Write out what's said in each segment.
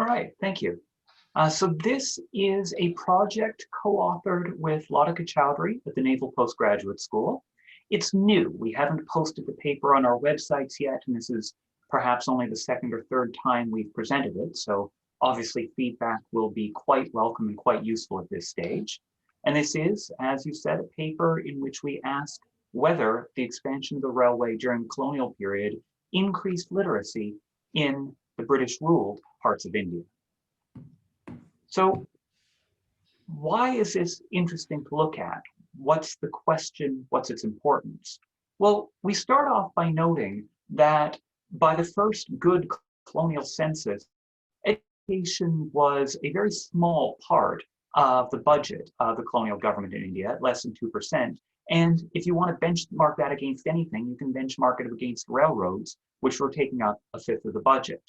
All right, thank you. So this is a project co-authored with Latika Chowdhury at the Naval Postgraduate School. It's new. We haven't posted the paper on our websites yet, and this is perhaps only the second or third time we've presented it. So obviously feedback will be quite welcome and quite useful at this stage. And this is, as you said, a paper in which we ask whether the expansion of the railway during the colonial period increased literacy in the British-ruled parts of India. So why is this interesting to look at? What's the question? What's its importance? Well, we start off by noting that by the first good colonial census, education was a very small part of the budget of the colonial government in India, less than 2%. And if you want to benchmark that against anything, you can benchmark it against railroads, which were taking up a fifth of the budget.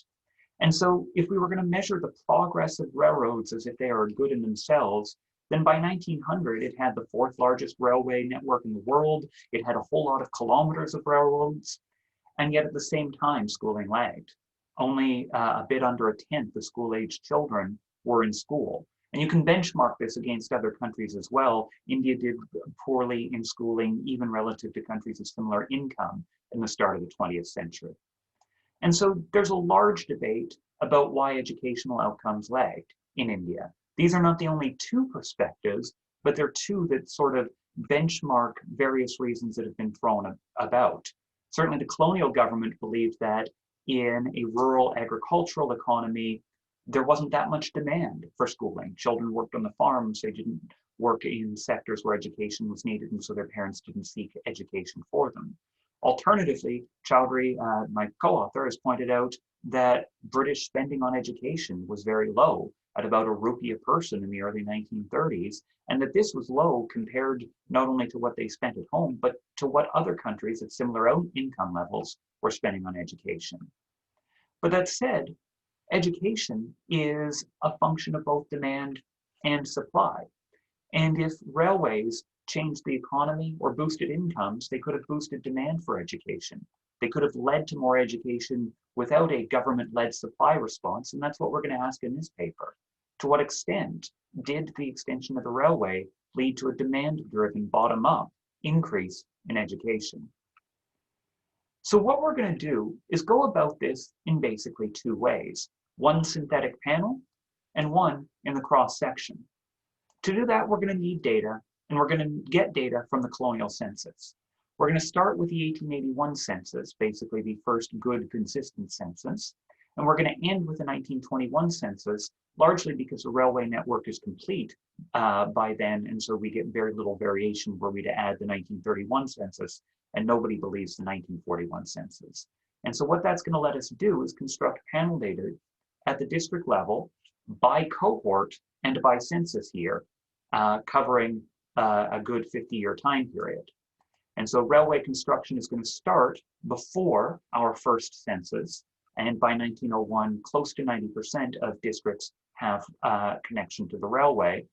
And so if we were going to measure the progress of railroads as if they are good in themselves, then by 1900, it had the fourth largest railway network in the world. It had a whole lot of kilometers of railroads. And yet at the same time, schooling lagged. Only a bit under a tenth of school-aged children were in school. And you can benchmark this against other countries as well. India did poorly in schooling, even relative to countries of similar income in the start of the 20th century. And so there's a large debate about why educational outcomes lagged in India. These are not the only two perspectives, but they're two that sort of benchmark various reasons that have been thrown about. Certainly the colonial government believed that in a rural agricultural economy, there wasn't that much demand for schooling. Children worked on the farms, they didn't work in sectors where education was needed, and so their parents didn't seek education for them. Alternatively, Chowdhury, my co-author, has pointed out that British spending on education was very low, at about a rupee a person in the early 1930s, and that this was low compared not only to what they spent at home, but to what other countries at similar income levels were spending on education. But that said, education is a function of both demand and supply. And if railways changed the economy or boosted incomes, they could have boosted demand for education. They could have led to more education without a government-led supply response, and that's what we're going to ask in this paper. To what extent did the extension of the railway lead to a demand-driven, bottom-up increase in education? So what we're going to do is go about this in basically two ways, one synthetic panel and one in the cross-section. To do that, we're going to need data, and we're going to get data from the colonial census. We're going to start with the 1881 census, basically the first good, consistent census, and we're going to end with the 1921 census, largely because the railway network is complete by then, and so we get very little variation were we to add the 1931 census, and nobody believes the 1941 census. And so what that's going to let us do is construct panel data at the district level by cohort and by census year, covering a good 50-year time period. And so railway construction is going to start before our first census, and by 1901, close to 90% of districts have connection to the railway.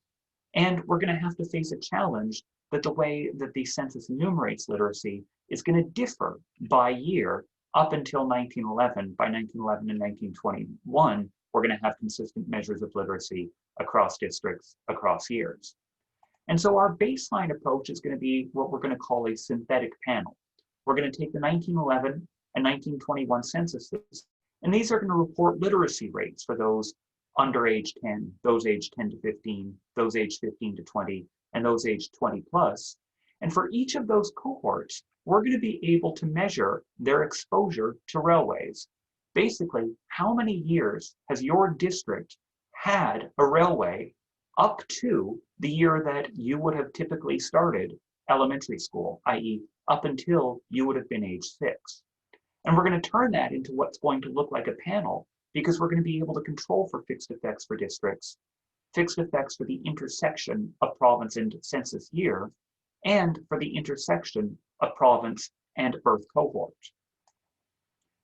And we're going to have to face a challenge that the way that the census enumerates literacy is going to differ by year up until 1911. By 1911 and 1921, we're going to have consistent measures of literacy across districts, across years. And so our baseline approach is going to be what we're going to call a synthetic panel. We're going to take the 1911 and 1921 censuses, and these are going to report literacy rates for those under age 10, those aged 10 to 15, those aged 15 to 20, and those aged 20 plus. And for each of those cohorts, we're going to be able to measure their exposure to railways. Basically, how many years has your district had a railway up to the year that you would have typically started elementary school, i.e. up until you would have been age 6. And we're going to turn that into what's going to look like a panel, because we're going to be able to control for fixed effects for districts, fixed effects for the intersection of province and census year, and for the intersection of province and birth cohort.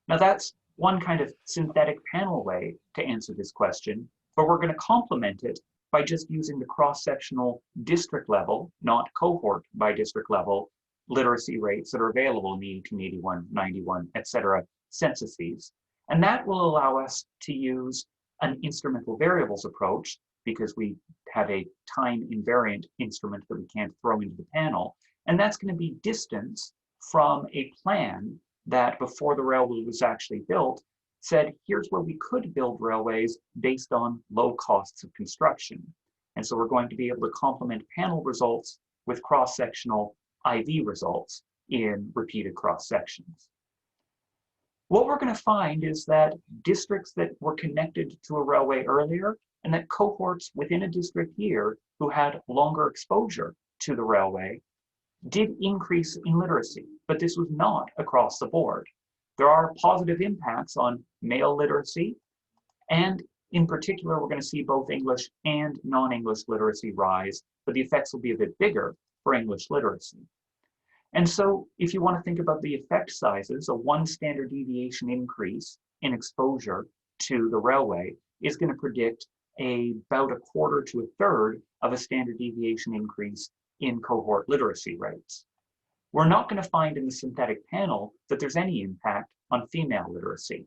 Now that's one kind of synthetic panel way to answer this question, but we're going to complement it by just using the cross-sectional district level, not cohort by district level, literacy rates that are available in the 1881, 91, et cetera, censuses. And that will allow us to use an instrumental variables approach because we have a time invariant instrument that we can't throw into the panel. And that's going to be distance from a plan that before the railway was actually built said, here's where we could build railways based on low costs of construction. And so we're going to be able to complement panel results with cross-sectional IV results in repeated cross sections. What we're going to find is that districts that were connected to a railway earlier and that cohorts within a district year who had longer exposure to the railway did increase in literacy, but this was not across the board. There are positive impacts on male literacy, and in particular, we're going to see both English and non-English literacy rise, but the effects will be a bit bigger for English literacy. And so if you want to think about the effect sizes, a 1 standard deviation increase in exposure to the railway is going to predict about a quarter to a third of a standard deviation increase in cohort literacy rates. We're not going to find in the synthetic panel that there's any impact on female literacy.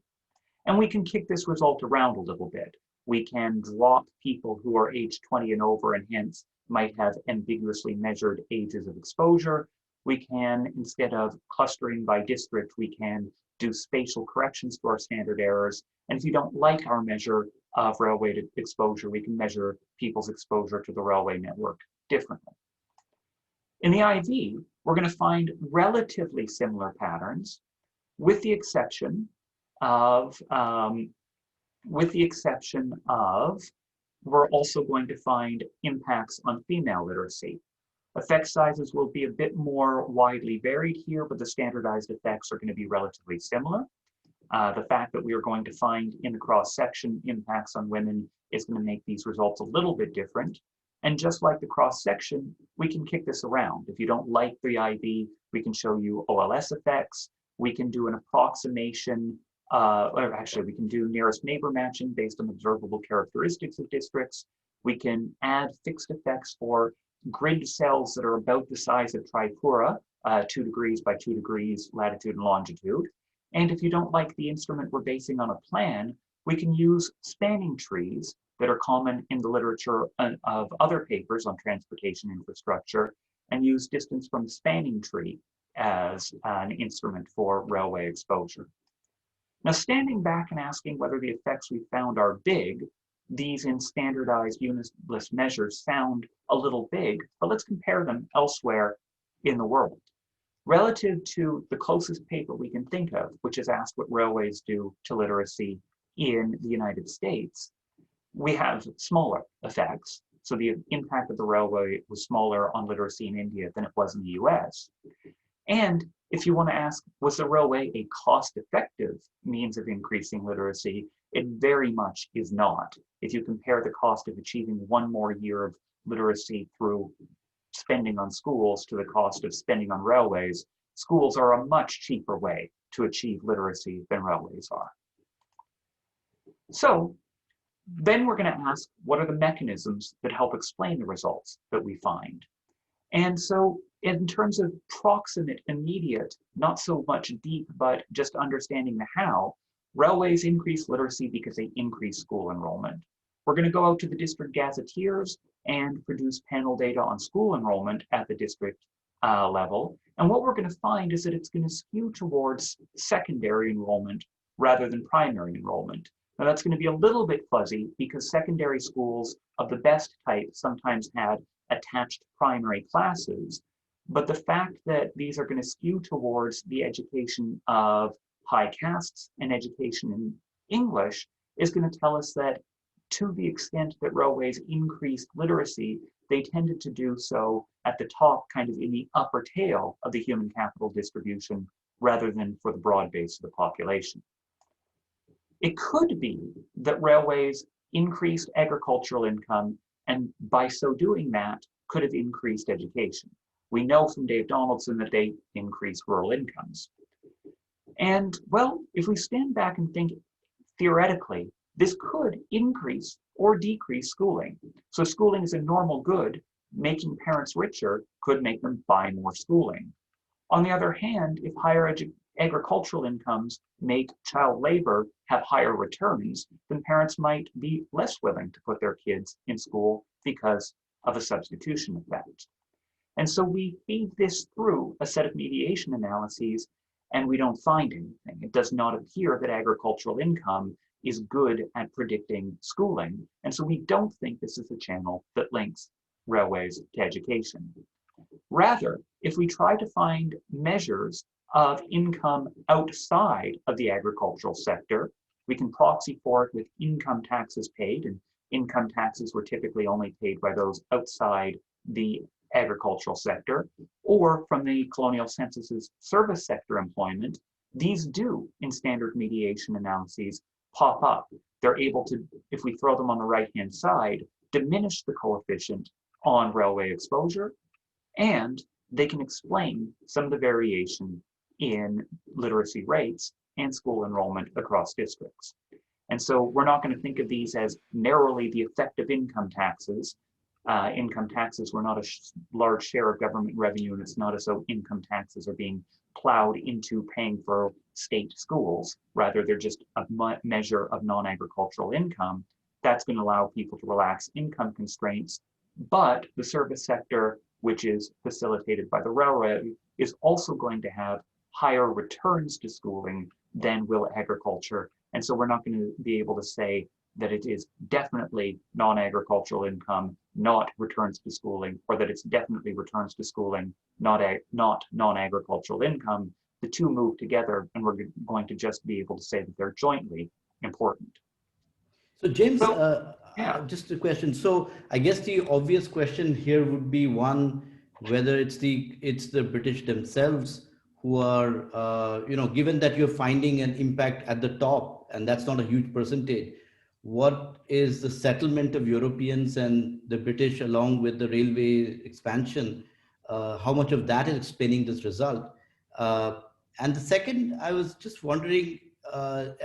And we can kick this result around a little bit. We can drop people who are age 20 and over and hence might have ambiguously measured ages of exposure. We can, instead of clustering by district, we can do spatial corrections to our standard errors. And if you don't like our measure of railway exposure, we can measure people's exposure to the railway network differently. In the IV, we're going to find relatively similar patterns, with the exception of we're also going to find impacts on female literacy. Effect sizes will be a bit more widely varied here, but the standardized effects are going to be relatively similar. The fact that we are going to find in the cross-section impacts on women is going to make these results a little bit different. And just like the cross-section, we can kick this around. If you don't like the IV, we can show you OLS effects. We can do an approximation, or actually we can do nearest neighbor matching based on observable characteristics of districts. We can add fixed effects for grid cells that are about the size of Tripura, 2 degrees by 2 degrees latitude and longitude. And if you don't like the instrument we're basing on a plan, we can use spanning trees that are common in the literature of other papers on transportation infrastructure and use distance from the spanning tree as an instrument for railway exposure. Now, standing back and asking whether the effects we found are big, these in standardized unitless measures sound a little big, but let's compare them elsewhere in the world. Relative to the closest paper we can think of, which is asked what railways do to literacy in the United States, we have smaller effects. So the impact of the railway was smaller on literacy in India than it was in the US. And if you want to ask, was the railway a cost-effective means of increasing literacy? It very much is not. If you compare the cost of achieving 1 more year of literacy through spending on schools to the cost of spending on railways, schools are a much cheaper way to achieve literacy than railways are. So then we're going to ask, what are the mechanisms that help explain the results that we find? And so in terms of proximate, immediate, not so much deep, but just understanding the how, railways increase literacy because they increase school enrollment. We're going to go out to the district gazetteers and produce panel data on school enrollment at the district level. And what we're going to find is that it's going to skew towards secondary enrollment rather than primary enrollment. Now that's going to be a little bit fuzzy because secondary schools of the best type sometimes had attached primary classes, but the fact that these are going to skew towards the education of high castes and education in English is going to tell us that to the extent that railways increased literacy, they tended to do so at the top, kind of in the upper tail of the human capital distribution, rather than for the broad base of the population. It could be that railways increased agricultural income, and by so doing that, could have increased education. We know from Dave Donaldson that they increased rural incomes. And well, if we stand back and think theoretically, this could increase or decrease schooling. So schooling is a normal good. Making parents richer could make them buy more schooling. On the other hand, if higher agricultural incomes make child labor have higher returns, then parents might be less willing to put their kids in school because of a substitution effect. And so we feed this through a set of mediation analyses, and we don't find anything. It does not appear that agricultural income is good at predicting schooling. And so we don't think this is a channel that links railways to education. Rather, if we try to find measures of income outside of the agricultural sector, we can proxy for it with income taxes paid, and income taxes were typically only paid by those outside the agricultural sector, or from the colonial census's service sector employment. These do, in standard mediation analyses, pop up. They're able to, if we throw them on the right-hand side, diminish the coefficient on railway exposure, and they can explain some of the variation in literacy rates and school enrollment across districts. And so we're not going to think of these as narrowly the effect of income taxes. Income taxes were not a large share of government revenue, and it's not as though income taxes are being plowed into paying for state schools. Rather, they're just a measure of non-agricultural income. That's going to allow people to relax income constraints. But the service sector, which is facilitated by the railroad, is also going to have higher returns to schooling than will agriculture. And so we're not going to be able to say that it is definitely non-agricultural income, not returns to schooling, or that it's definitely returns to schooling, not non-agricultural income. The two move together, and we're going to just be able to say that they're jointly important. So James, Yeah. just a question. So I guess the obvious question here would be one, whether it's the British themselves who are, given that you're finding an impact at the top, and that's not a huge percentage, what is the settlement of Europeans and the British along with the railway expansion? How much of that is explaining this result? And the second, I was just wondering,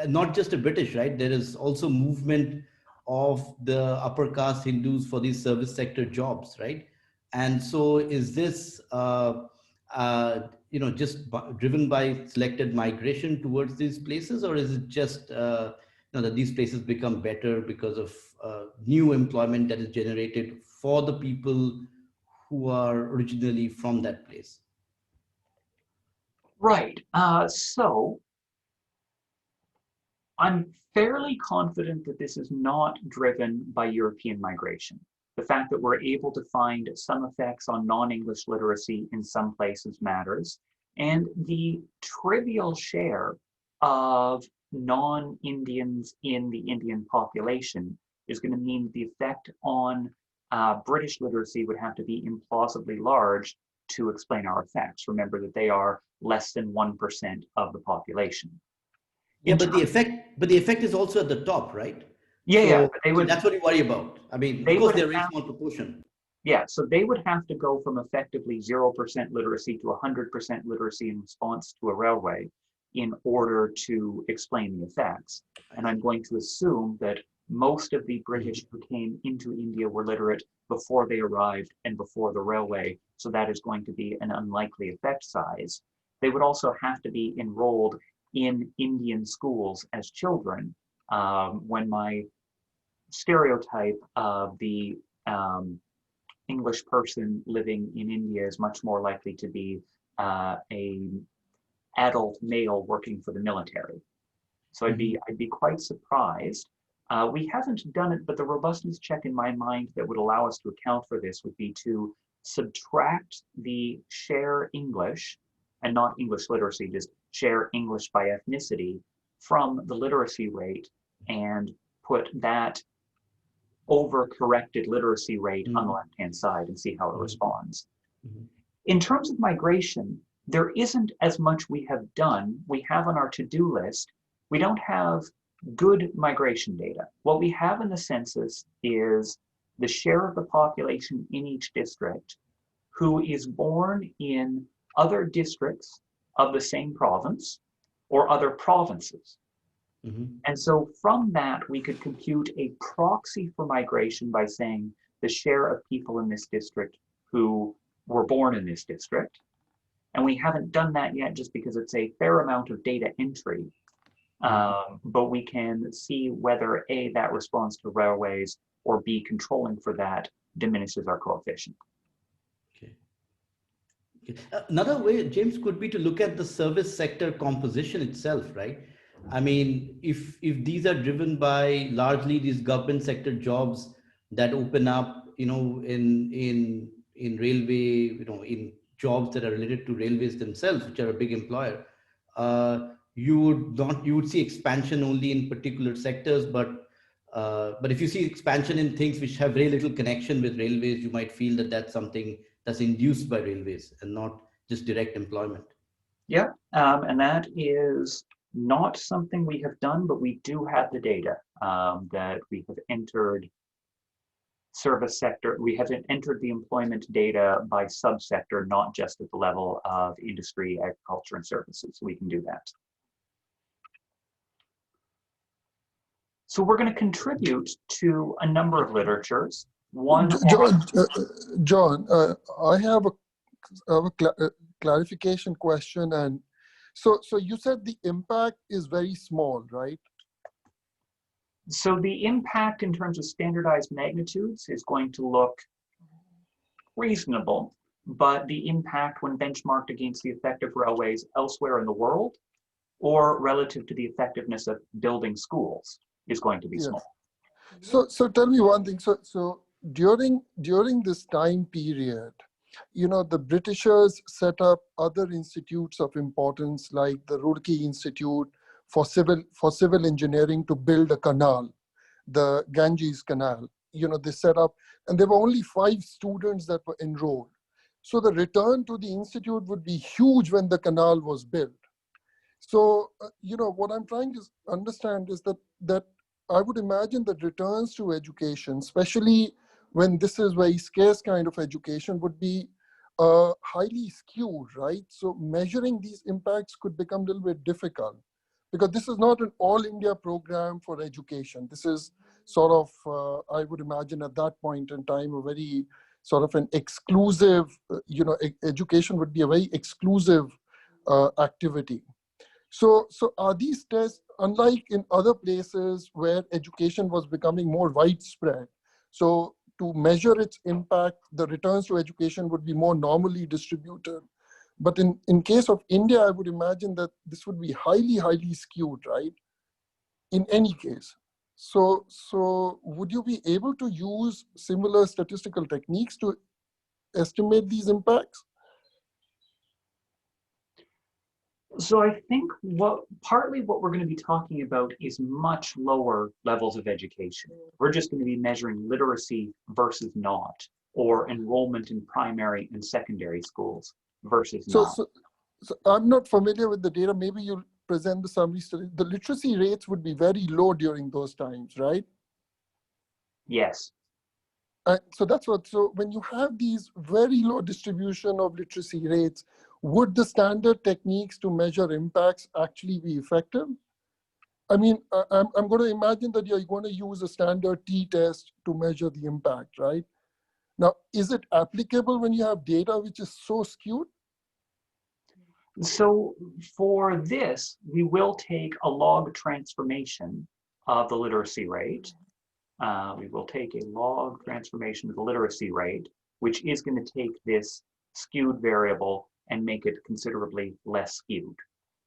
not just the British, right? There is also movement of the upper caste Hindus for these service sector jobs, right? And so is this, just driven by selected migration towards these places, or is it just, that these places become better because of new employment that is generated for the people who are originally from that place? Right. So I'm fairly confident that this is not driven by European migration. The fact that we're able to find some effects on non-English literacy in some places matters, and the trivial share of non-Indians in the Indian population is going to mean the effect on British literacy would have to be implausibly large to explain our effects. Remember that they are less than 1% of the population. Yeah, but the effect is also at the top, right? Yeah, but they would. That's what you worry about. I mean, of course, they're a very small proportion. Yeah, so they would have to go from effectively 0% literacy to 100% literacy in response to a railway in order to explain the effects. And I'm going to assume that most of the British who came into India were literate before they arrived and before the railway, so that is going to be an unlikely effect size. They would also have to be enrolled in Indian schools as children. When my stereotype of the English person living in India is much more likely to be an adult male working for the military. So I'd be quite surprised. We haven't done it, but the robustness check in my mind that would allow us to account for this would be to subtract the share English, and not English literacy, just share English by ethnicity from the literacy rate, and put that over-corrected literacy rate on the left-hand side and see how it responds. In terms of migration, there isn't as much we have done. We have on our to-do list, we don't have good migration data. What we have in the census is the share of the population in each district who is born in other districts of the same province or other provinces. And so from that, we could compute a proxy for migration by saying the share of people in this district who were born in this district. And we haven't done that yet just because it's a fair amount of data entry. But we can see whether A, that responds to railways, or B, controlling for that diminishes our coefficient. Okay. Another way, James, could be to look at the service sector composition itself, right? I mean, if these are driven by largely these government sector jobs that open up, in railway, in jobs that are related to railways themselves, which are a big employer, you would see expansion only in particular sectors, but if you see expansion in things which have very little connection with railways, you might feel that that's something that's induced by railways and not just direct employment. Yeah, and that is not something we have done, but we do have the data that we have entered service sector. We have entered the employment data by subsector, not just at the level of industry, agriculture, and services. So we can do that. So we're going to contribute to a number of literatures. One John, I have a clarification question. And so you said the impact is very small, right? So the impact in terms of standardized magnitudes is going to look reasonable, but the impact when benchmarked against the effect of railways elsewhere in the world or relative to the effectiveness of building schools is going to be small. So tell me one thing. So during this time period, the Britishers set up other institutes of importance like the Roorkee Institute for civil engineering to build a canal, the Ganges Canal. They set up, and there were only 5 students that were enrolled. So the return to the institute would be huge when the canal was built. So, what I'm trying to understand is that I would imagine that returns to education, especially when this is very scarce kind of education, would be highly skewed, right? So measuring these impacts could become a little bit difficult because this is not an all India program for education. This is sort of, I would imagine at that point in time, a very sort of an exclusive, education would be a very exclusive activity. So are these tests, unlike in other places where education was becoming more widespread, so to measure its impact, the returns to education would be more normally distributed. But in case of India, I would imagine that this would be highly, highly skewed, right? In any case. So would you be able to use similar statistical techniques to estimate these impacts? So I think partly what we're going to be talking about is much lower levels of education. We're just going to be measuring literacy versus not, or enrollment in primary and secondary schools versus not. So I'm not familiar with the data. Maybe you'll present the summary study. The literacy rates would be very low during those times, right? Yes. So that's what. So when you have these very low distribution of literacy rates, would the standard techniques to measure impacts actually be effective? I mean, I'm going to imagine that you're going to use a standard t-test to measure the impact, right? Now, is it applicable when you have data which is so skewed? So for this, we will take a log transformation of the literacy rate. We will take a log transformation of the literacy rate, which is going to take this skewed variable and make it considerably less skewed.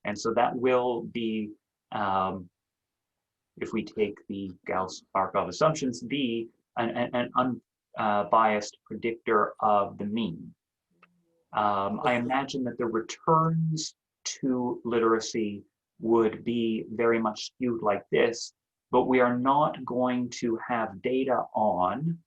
And so that will be, if we take the Gauss-Markov assumptions, an unbiased predictor of the mean. I imagine that the returns to literacy would be very much skewed like this, but we are not going to have data on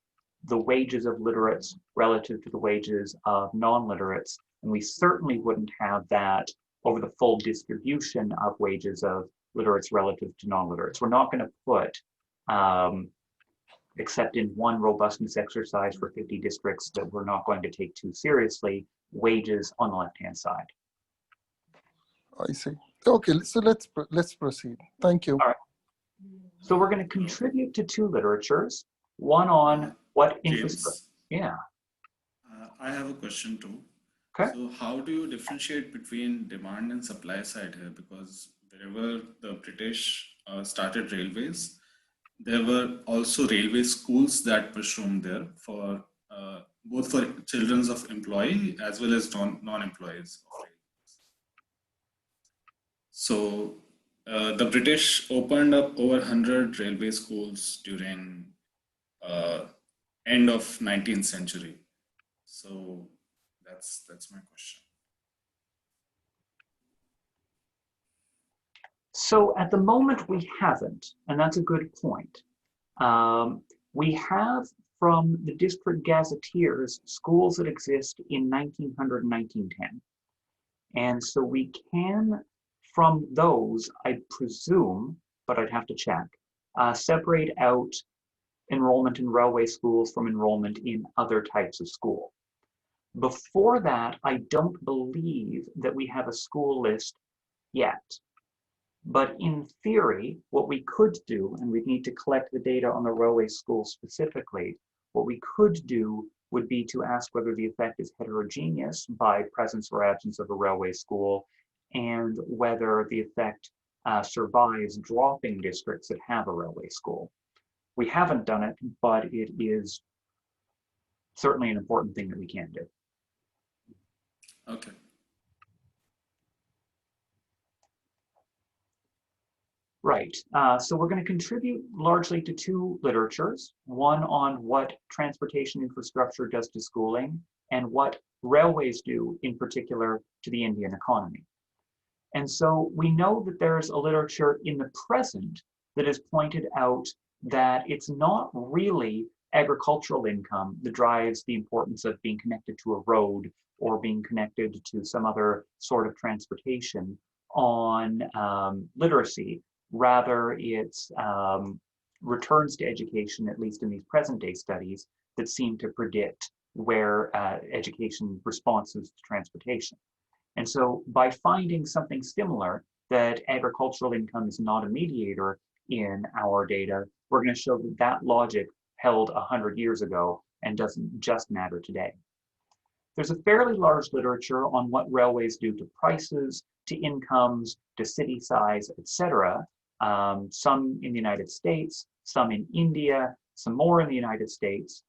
the wages of literates relative to the wages of non-literates. And we certainly wouldn't have that over the full distribution of wages of literates relative to non-literates. We're not going to put, except in one robustness exercise for 50 districts that we're not going to take too seriously, wages on the left-hand side. I see. Okay, so let's proceed. Thank you. All right. So we're going to contribute to 2 literatures, one on what James, yeah. I have a question too. Okay. So how do you differentiate between demand and supply side here? Because wherever the British started railways, there were also railway schools that were shown there for both for children of employee as well as non-employees of railway. So the British opened up over 100 railway schools during uh, end of 19th century. So that's my question. So at the moment we haven't, and that's a good point. We have from the district gazetteers schools that exist in 1900 and 1910. And so we can, from those, I presume, but I'd have to check, separate out enrollment in railway schools from enrollment in other types of school. Before that, I don't believe that we have a school list yet. But in theory, what we could do, and we'd need to collect the data on the railway school specifically, what we could do would be to ask whether the effect is heterogeneous by presence or absence of a railway school, and whether the effect survives dropping districts that have a railway school. We haven't done it, but it is certainly an important thing that we can do. Okay. Right. So we're going to contribute largely to two literatures, one on what transportation infrastructure does to schooling and what railways do in particular to the Indian economy. And so we know that there's a literature in the present that has pointed out that it's not really agricultural income that drives the importance of being connected to a road or being connected to some other sort of transportation on literacy. Rather, it's returns to education, at least in these present day studies, that seem to predict where education responses to transportation. And so by finding something similar, that agricultural income is not a mediator in our data, we're going to show that that logic held 100 years ago and doesn't just matter today. There's a fairly large literature on what railways do to prices, to incomes, to city size, etc. Some in the United States, some in India, some more in the United States.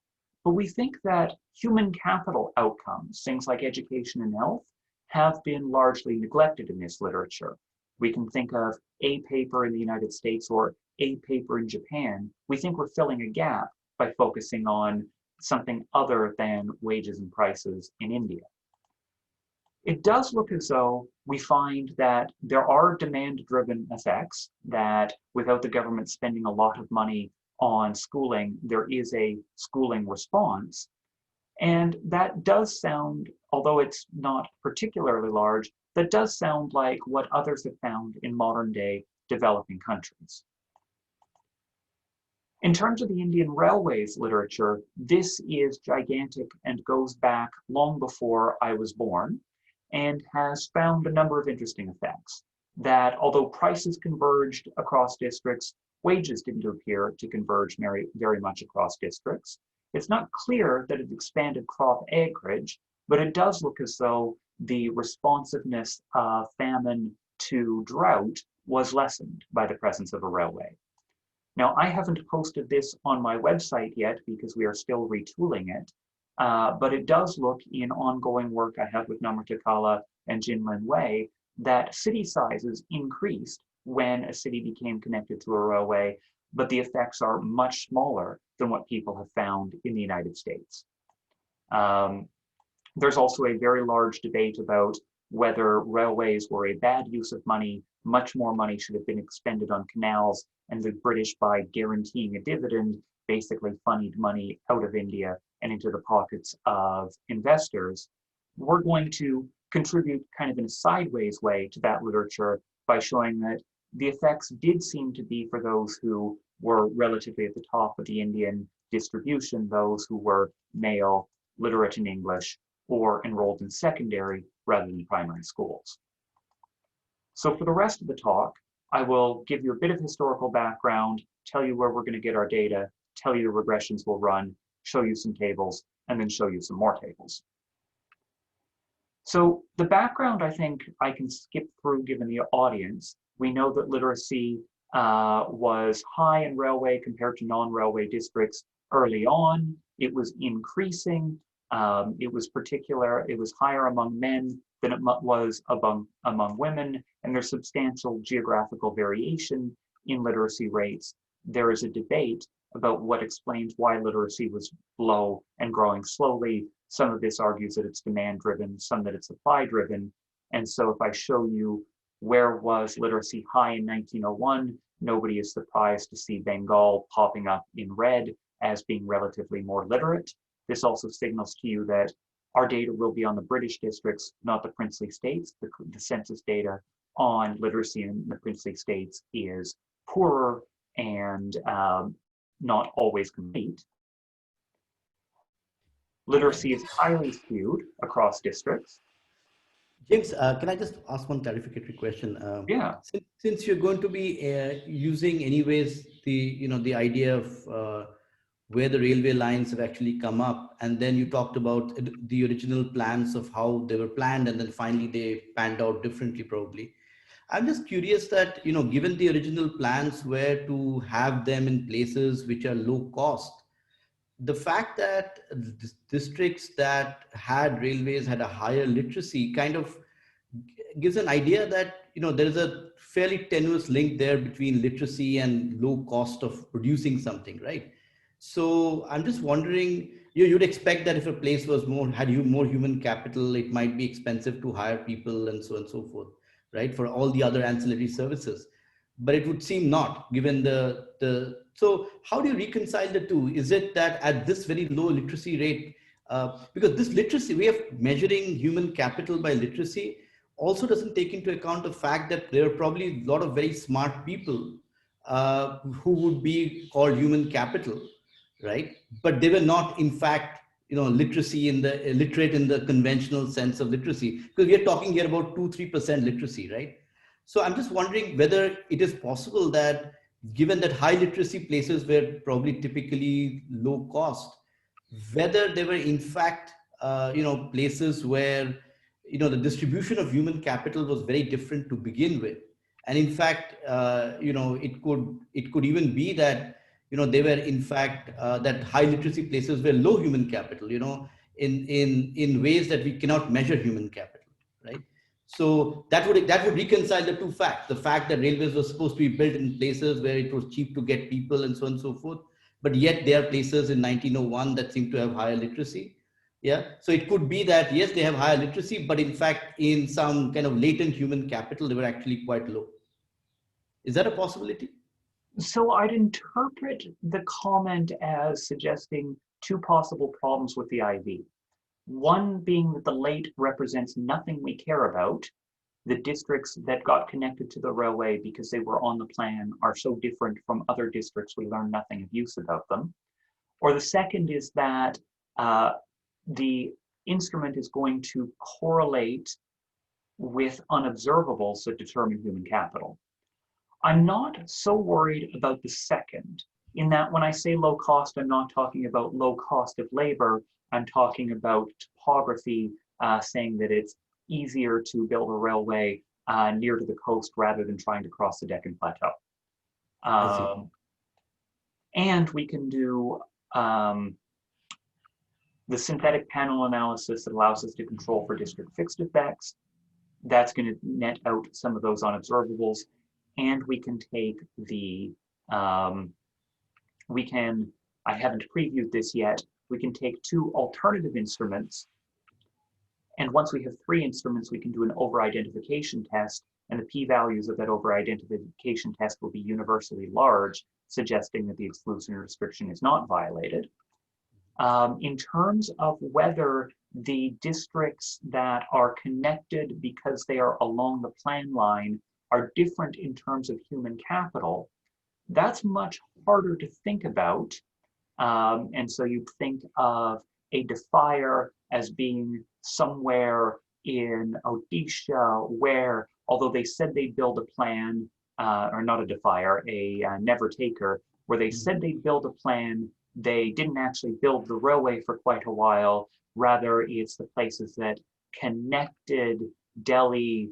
But we think that human capital outcomes, things like education and health, have been largely neglected in this literature. We can think of a paper in the United States or a paper in Japan. We think we're filling a gap by focusing on something other than wages and prices in India. It does look as though we find that there are demand-driven effects, that without the government spending a lot of money on schooling, there is a schooling response. And that does sound, although it's not particularly large, that does sound like what others have found in modern day developing countries. In terms of the Indian Railways literature, this is gigantic and goes back long before I was born and has found a number of interesting effects. That although prices converged across districts, wages didn't appear to converge very much across districts. It's not clear that it expanded crop acreage, but it does look as though the responsiveness of famine to drought was lessened by the presence of a railway. Now, I haven't posted this on my website yet because we are still retooling it, but it does look in ongoing work I have with Namrata Kala and Jinlin Wei that city sizes increased when a city became connected to a railway, but the effects are much smaller than what people have found in the United States. There's also a very large debate about whether railways were a bad use of money. Much more money should have been expended on canals, and the British, by guaranteeing a dividend, basically funneled money out of India and into the pockets of investors. We're going to contribute kind of in a sideways way to that literature by showing that the effects did seem to be for those who were relatively at the top of the Indian distribution, those who were male, literate in English, or enrolled in secondary rather than primary schools. So for the rest of the talk, I will give you a bit of historical background, tell you where we're going to get our data, tell you the regressions we'll run, show you some tables, and then show you some more tables. So the background, I think I can skip through given the audience. We know that literacy was high in railway compared to non-railway districts early on. It was increasing. It was higher among men than it was among women, and there's substantial geographical variation in literacy rates. There is a debate about what explains why literacy was low and growing slowly. Some of this argues that it's demand driven, some that it's supply driven. And so if I show you where was literacy high in 1901, nobody is surprised to see Bengal popping up in red as being relatively more literate. This also signals to you that our data will be on the British districts, not the princely states. The census data on literacy in the princely states is poorer and not always complete. Literacy is highly skewed across districts. James, can I just ask one clarificatory question? Yeah. Since you're going to be using anyways the idea of where the railway lines have actually come up, and then you talked about the original plans of how they were planned, and then finally they panned out differently probably. I'm just curious that, given the original plans were to have them in places which are low cost, the fact that districts that had railways had a higher literacy kind of gives an idea that there is a fairly tenuous link there between literacy and low cost of producing something, right? So I'm just wondering, you'd expect that if a place was had more human capital, it might be expensive to hire people and so on and so forth, right, for all the other ancillary services. But it would seem not, given so how do you reconcile the two? Is it that at this very low literacy rate, because this literacy way of measuring human capital by literacy also doesn't take into account the fact that there are probably a lot of very smart people who would be called human capital, right? But they were not, in fact, literate in the conventional sense of literacy, because we are talking here about 2-3% literacy, right? So I'm just wondering whether it is possible that, given that high literacy places were probably typically low cost, whether they were in fact, places where, the distribution of human capital was very different to begin with. And in fact, it could even be that, they were in fact, that high literacy places were low human capital, in ways that we cannot measure human capital, right? So that would reconcile the two facts: the fact that railways were supposed to be built in places where it was cheap to get people and so on and so forth, but yet there are places in 1901 that seem to have higher literacy. Yeah, so it could be that yes, they have higher literacy, but in fact, in some kind of latent human capital, they were actually quite low. Is that a possibility? So I'd interpret the comment as suggesting two possible problems with the IV. One being that the late represents nothing we care about. The districts that got connected to the railway because they were on the plan are so different from other districts we learn nothing of use about them. Or the second is that the instrument is going to correlate with unobservables that determine human capital. I'm not so worried about the second, in that when I say low cost, I'm not talking about low cost of labor. I'm talking about topography, saying that it's easier to build a railway near to the coast rather than trying to cross the Deccan Plateau. And we can do the synthetic panel analysis that allows us to control for district fixed effects. That's going to net out some of those unobservables. And we can take the, I haven't previewed this yet, we can take two alternative instruments. And once we have three instruments, we can do an over-identification test, and the p-values of that over-identification test will be universally large, suggesting that the exclusionary restriction is not violated. In terms of whether the districts that are connected because they are along the plan line are different in terms of human capital, that's much harder to think about. And so you think of a defier as being somewhere in Odisha where, although they said they'd build a plan, or not a defier, a never taker, where they said they'd build a plan, they didn't actually build the railway for quite a while. Rather, it's the places that connected Delhi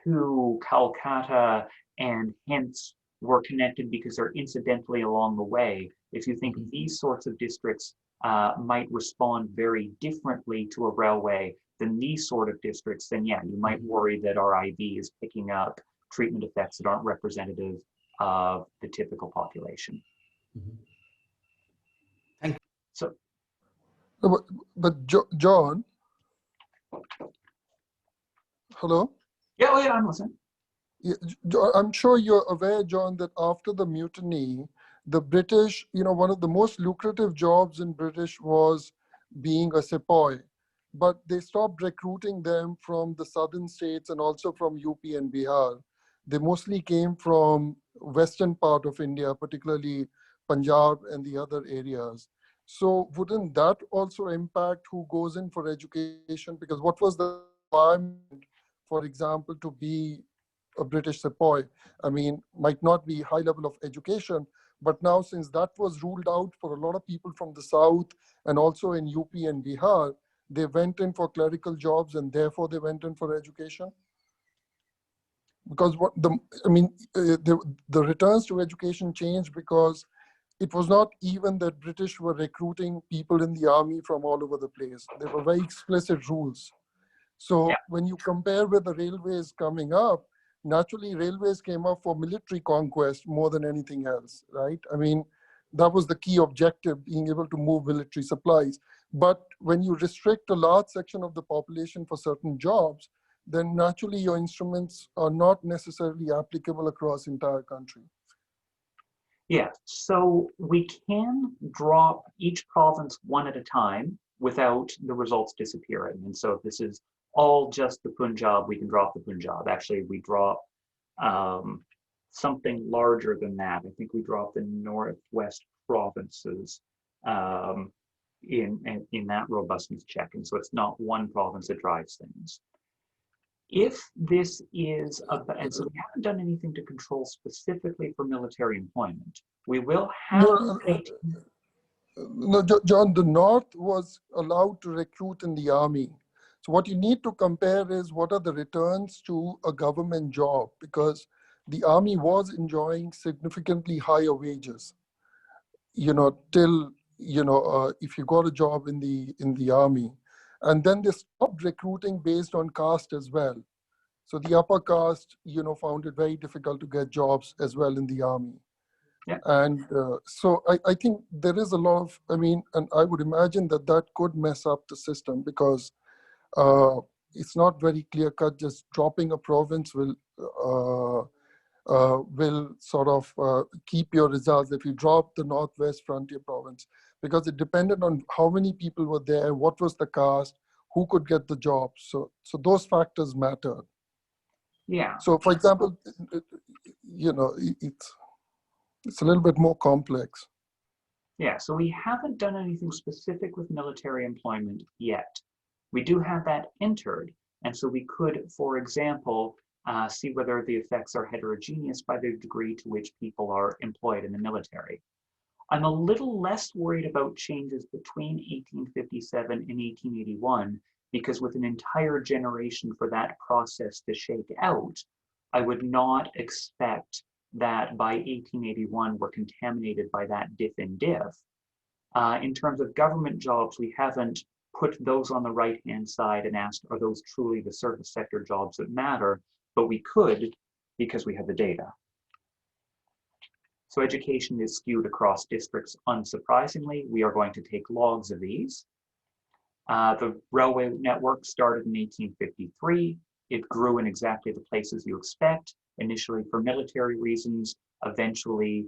to Calcutta, and hence were connected because they're incidentally along the way. If you think these sorts of districts might respond very differently to a railway than these sort of districts, then yeah, you might worry that our IV is picking up treatment effects that aren't representative of the typical population. Thank you. So, But John, hello? yeah, oh yeah, I'm listening. Yeah, I'm sure you're aware, John, that after the mutiny, the British, one of the most lucrative jobs in British was being a sepoy. But they stopped recruiting them from the southern states and also from UP and Bihar. They mostly came from western part of India, particularly Punjab and the other areas. So wouldn't that also impact who goes in for education? Because what was the requirement, for example, to be a British sepoy? I mean, might not be high level of education, but now since that was ruled out for a lot of people from the south and also in UP and Bihar, they went in for clerical jobs and therefore they went in for education. Because the returns to education changed because it was not even that British were recruiting people in the army from all over the place. There were very explicit rules. So Yeah. when you compare with the railways coming up, naturally railways came up for military conquest more than anything else, right? I mean, that was the key objective, being able to move military supplies. But when you restrict a large section of the population for certain jobs, then naturally your instruments are not necessarily applicable across entire country. Yeah, so we can drop each province one at a time without the results disappearing. And so if this is all just the Punjab, we can drop the Punjab. Actually, we drop something larger than that. I think we drop the Northwest provinces in that robustness check. And so it's not one province that drives things. If this is, and so we haven't done anything to control specifically for military employment. We will have No, John, the North was allowed to recruit in the army. So what you need to compare is what are the returns to a government job, because the army was enjoying significantly higher wages, till, if you got a job in the army. And then they stopped recruiting based on caste as well. So the upper caste, found it very difficult to get jobs as well in the army. Yeah. And so I think there is a lot of, and I would imagine that could mess up the system, because it's not very clear cut. Just dropping a province will sort of keep your results if you drop the Northwest Frontier province, because it depended on how many people were there, what was the caste, who could get the job. So those factors matter. Yeah. So for example, it's a little bit more complex. Yeah, so we haven't done anything specific with military employment yet. We do have that entered, and so we could, for example, see whether the effects are heterogeneous by the degree to which people are employed in the military. I'm a little less worried about changes between 1857 and 1881, because with an entire generation for that process to shake out, I would not expect that by 1881 we're contaminated by that diff in diff. In terms of government jobs, we haven't put those on the right-hand side and asked, are those truly the service sector jobs that matter? But we could, because we have the data. So education is skewed across districts, unsurprisingly. We are going to take logs of these. The railway network started in 1853. It grew in exactly the places you expect, initially for military reasons, eventually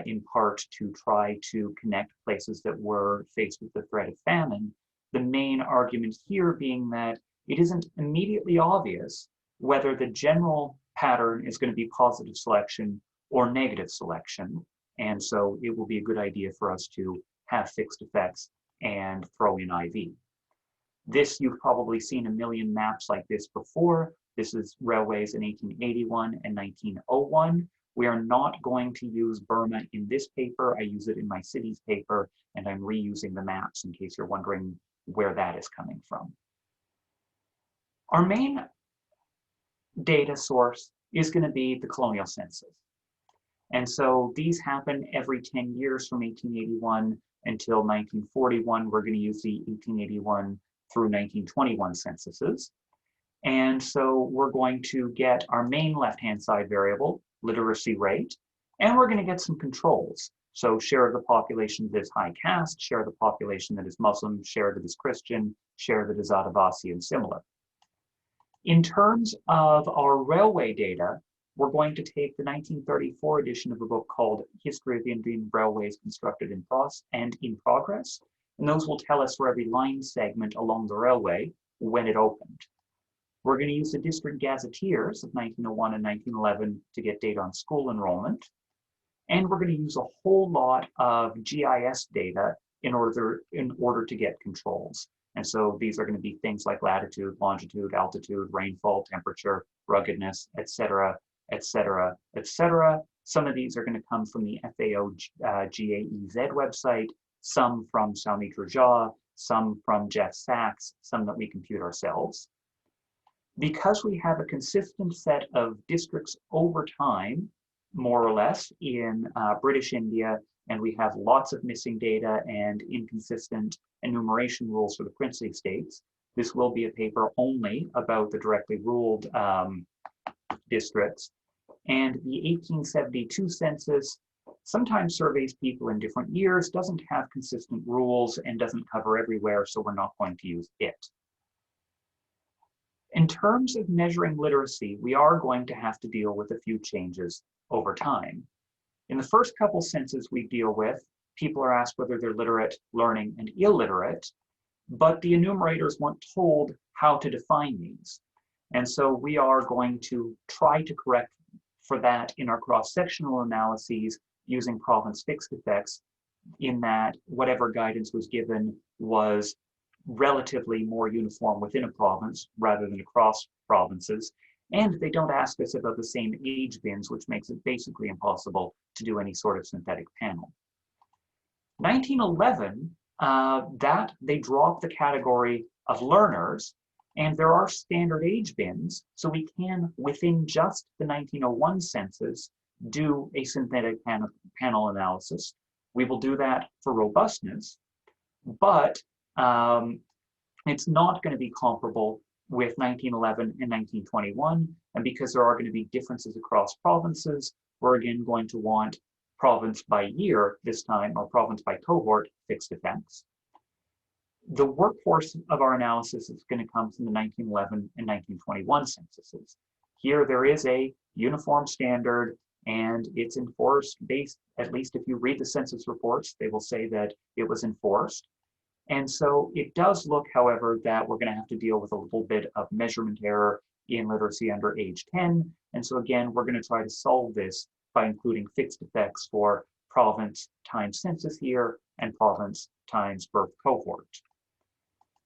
in part to try to connect places that were faced with the threat of famine. The main argument here being that it isn't immediately obvious whether the general pattern is going to be positive selection or negative selection. And so it will be a good idea for us to have fixed effects and throw in IV. This, you've probably seen a million maps like this before. This is railways in 1881 and 1901. We are not going to use Burma in this paper. I use it in my city's paper, and I'm reusing the maps in case you're wondering where that is coming from. Our main data source is going to be the colonial census. And so these happen every 10 years from 1881 until 1941. We're going to use the 1881 through 1921 censuses. And so we're going to get our main left-hand side variable, literacy rate, and we're going to get some controls. So share of the population that is high caste, share of the population that is Muslim, share that is Christian, share that is Adivasi, and similar. In terms of our railway data, we're going to take the 1934 edition of a book called History of Indian Railways Constructed in Progress, and those will tell us for every line segment along the railway when it opened. We're going to use the district gazetteers of 1901 and 1911 to get data on school enrollment. And we're going to use a whole lot of GIS data in order to get controls. And so these are going to be things like latitude, longitude, altitude, rainfall, temperature, ruggedness, et cetera, et cetera, et cetera. Some of these are going to come from the FAO GAEZ website, some from Soumitra Jha, some from Jeff Sachs, some that we compute ourselves. Because we have a consistent set of districts over time, more or less, in British India, and we have lots of missing data and inconsistent enumeration rules for the princely states, this will be a paper only about the directly ruled districts. And the 1872 census sometimes surveys people in different years, doesn't have consistent rules, and doesn't cover everywhere, so we're not going to use it. In terms of measuring literacy, we are going to have to deal with a few changes over time. In the first couple censuses we deal with, people are asked whether they're literate, learning, and illiterate, but the enumerators weren't told how to define these. And so we are going to try to correct for that in our cross-sectional analyses using province fixed effects, in that whatever guidance was given was relatively more uniform within a province rather than across provinces. And they don't ask us about the same age bins, which makes it basically impossible to do any sort of synthetic panel. 1911, that they dropped the category of learners, and there are standard age bins, so we can, within just the 1901 census, do a synthetic panel analysis. We will do that for robustness, but it's not going to be comparable with 1911 and 1921. And because there are going to be differences across provinces, we're again going to want province by year this time, or province by cohort fixed effects. The workhorse of our analysis is going to come from the 1911 and 1921 censuses. Here there is a uniform standard, and it's enforced based, at least if you read the census reports, they will say that it was enforced. And so it does look, however, that we're going to have to deal with a little bit of measurement error in literacy under age 10. And so again, we're going to try to solve this by including fixed effects for province times census year and province times birth cohort.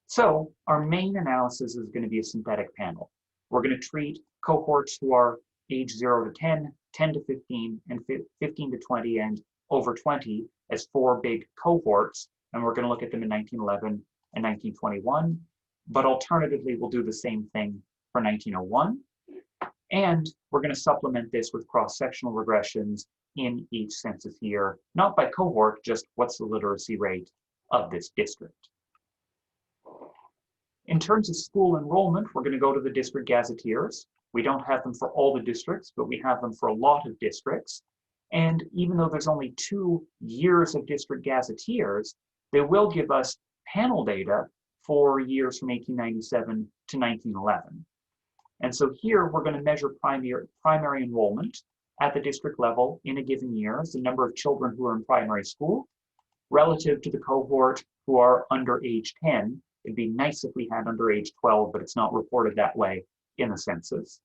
So our main analysis is going to be a synthetic panel. We're going to treat cohorts who are age 0 to 10, 10 to 15, and 15 to 20, and over 20 as 4 big cohorts. And we're going to look at them in 1911 and 1921. But alternatively, we'll do the same thing for 1901. And we're going to supplement this with cross-sectional regressions in each census year, not by cohort, just what's the literacy rate of this district. In terms of school enrollment, we're going to go to the district gazetteers. We don't have them for all the districts, but we have them for a lot of districts. And even though there's only 2 years of district gazetteers, they will give us panel data for years from 1897 to 1911. And so here we're going to measure primary enrollment at the district level in a given year as the number of children who are in primary school relative to the cohort who are under age 10. It'd be nice if we had under age 12, but it's not reported that way in the census.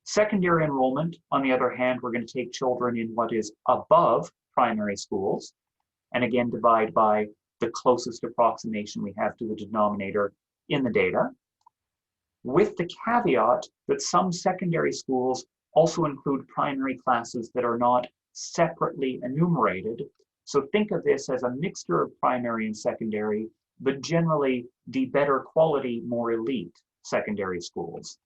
Secondary enrollment, on the other hand, we're going to take children in what is above primary schools, and again divide by the closest approximation we have to the denominator in the data, with the caveat that some secondary schools also include primary classes that are not separately enumerated. So think of this as a mixture of primary and secondary, but generally the better quality, more elite. secondary schools.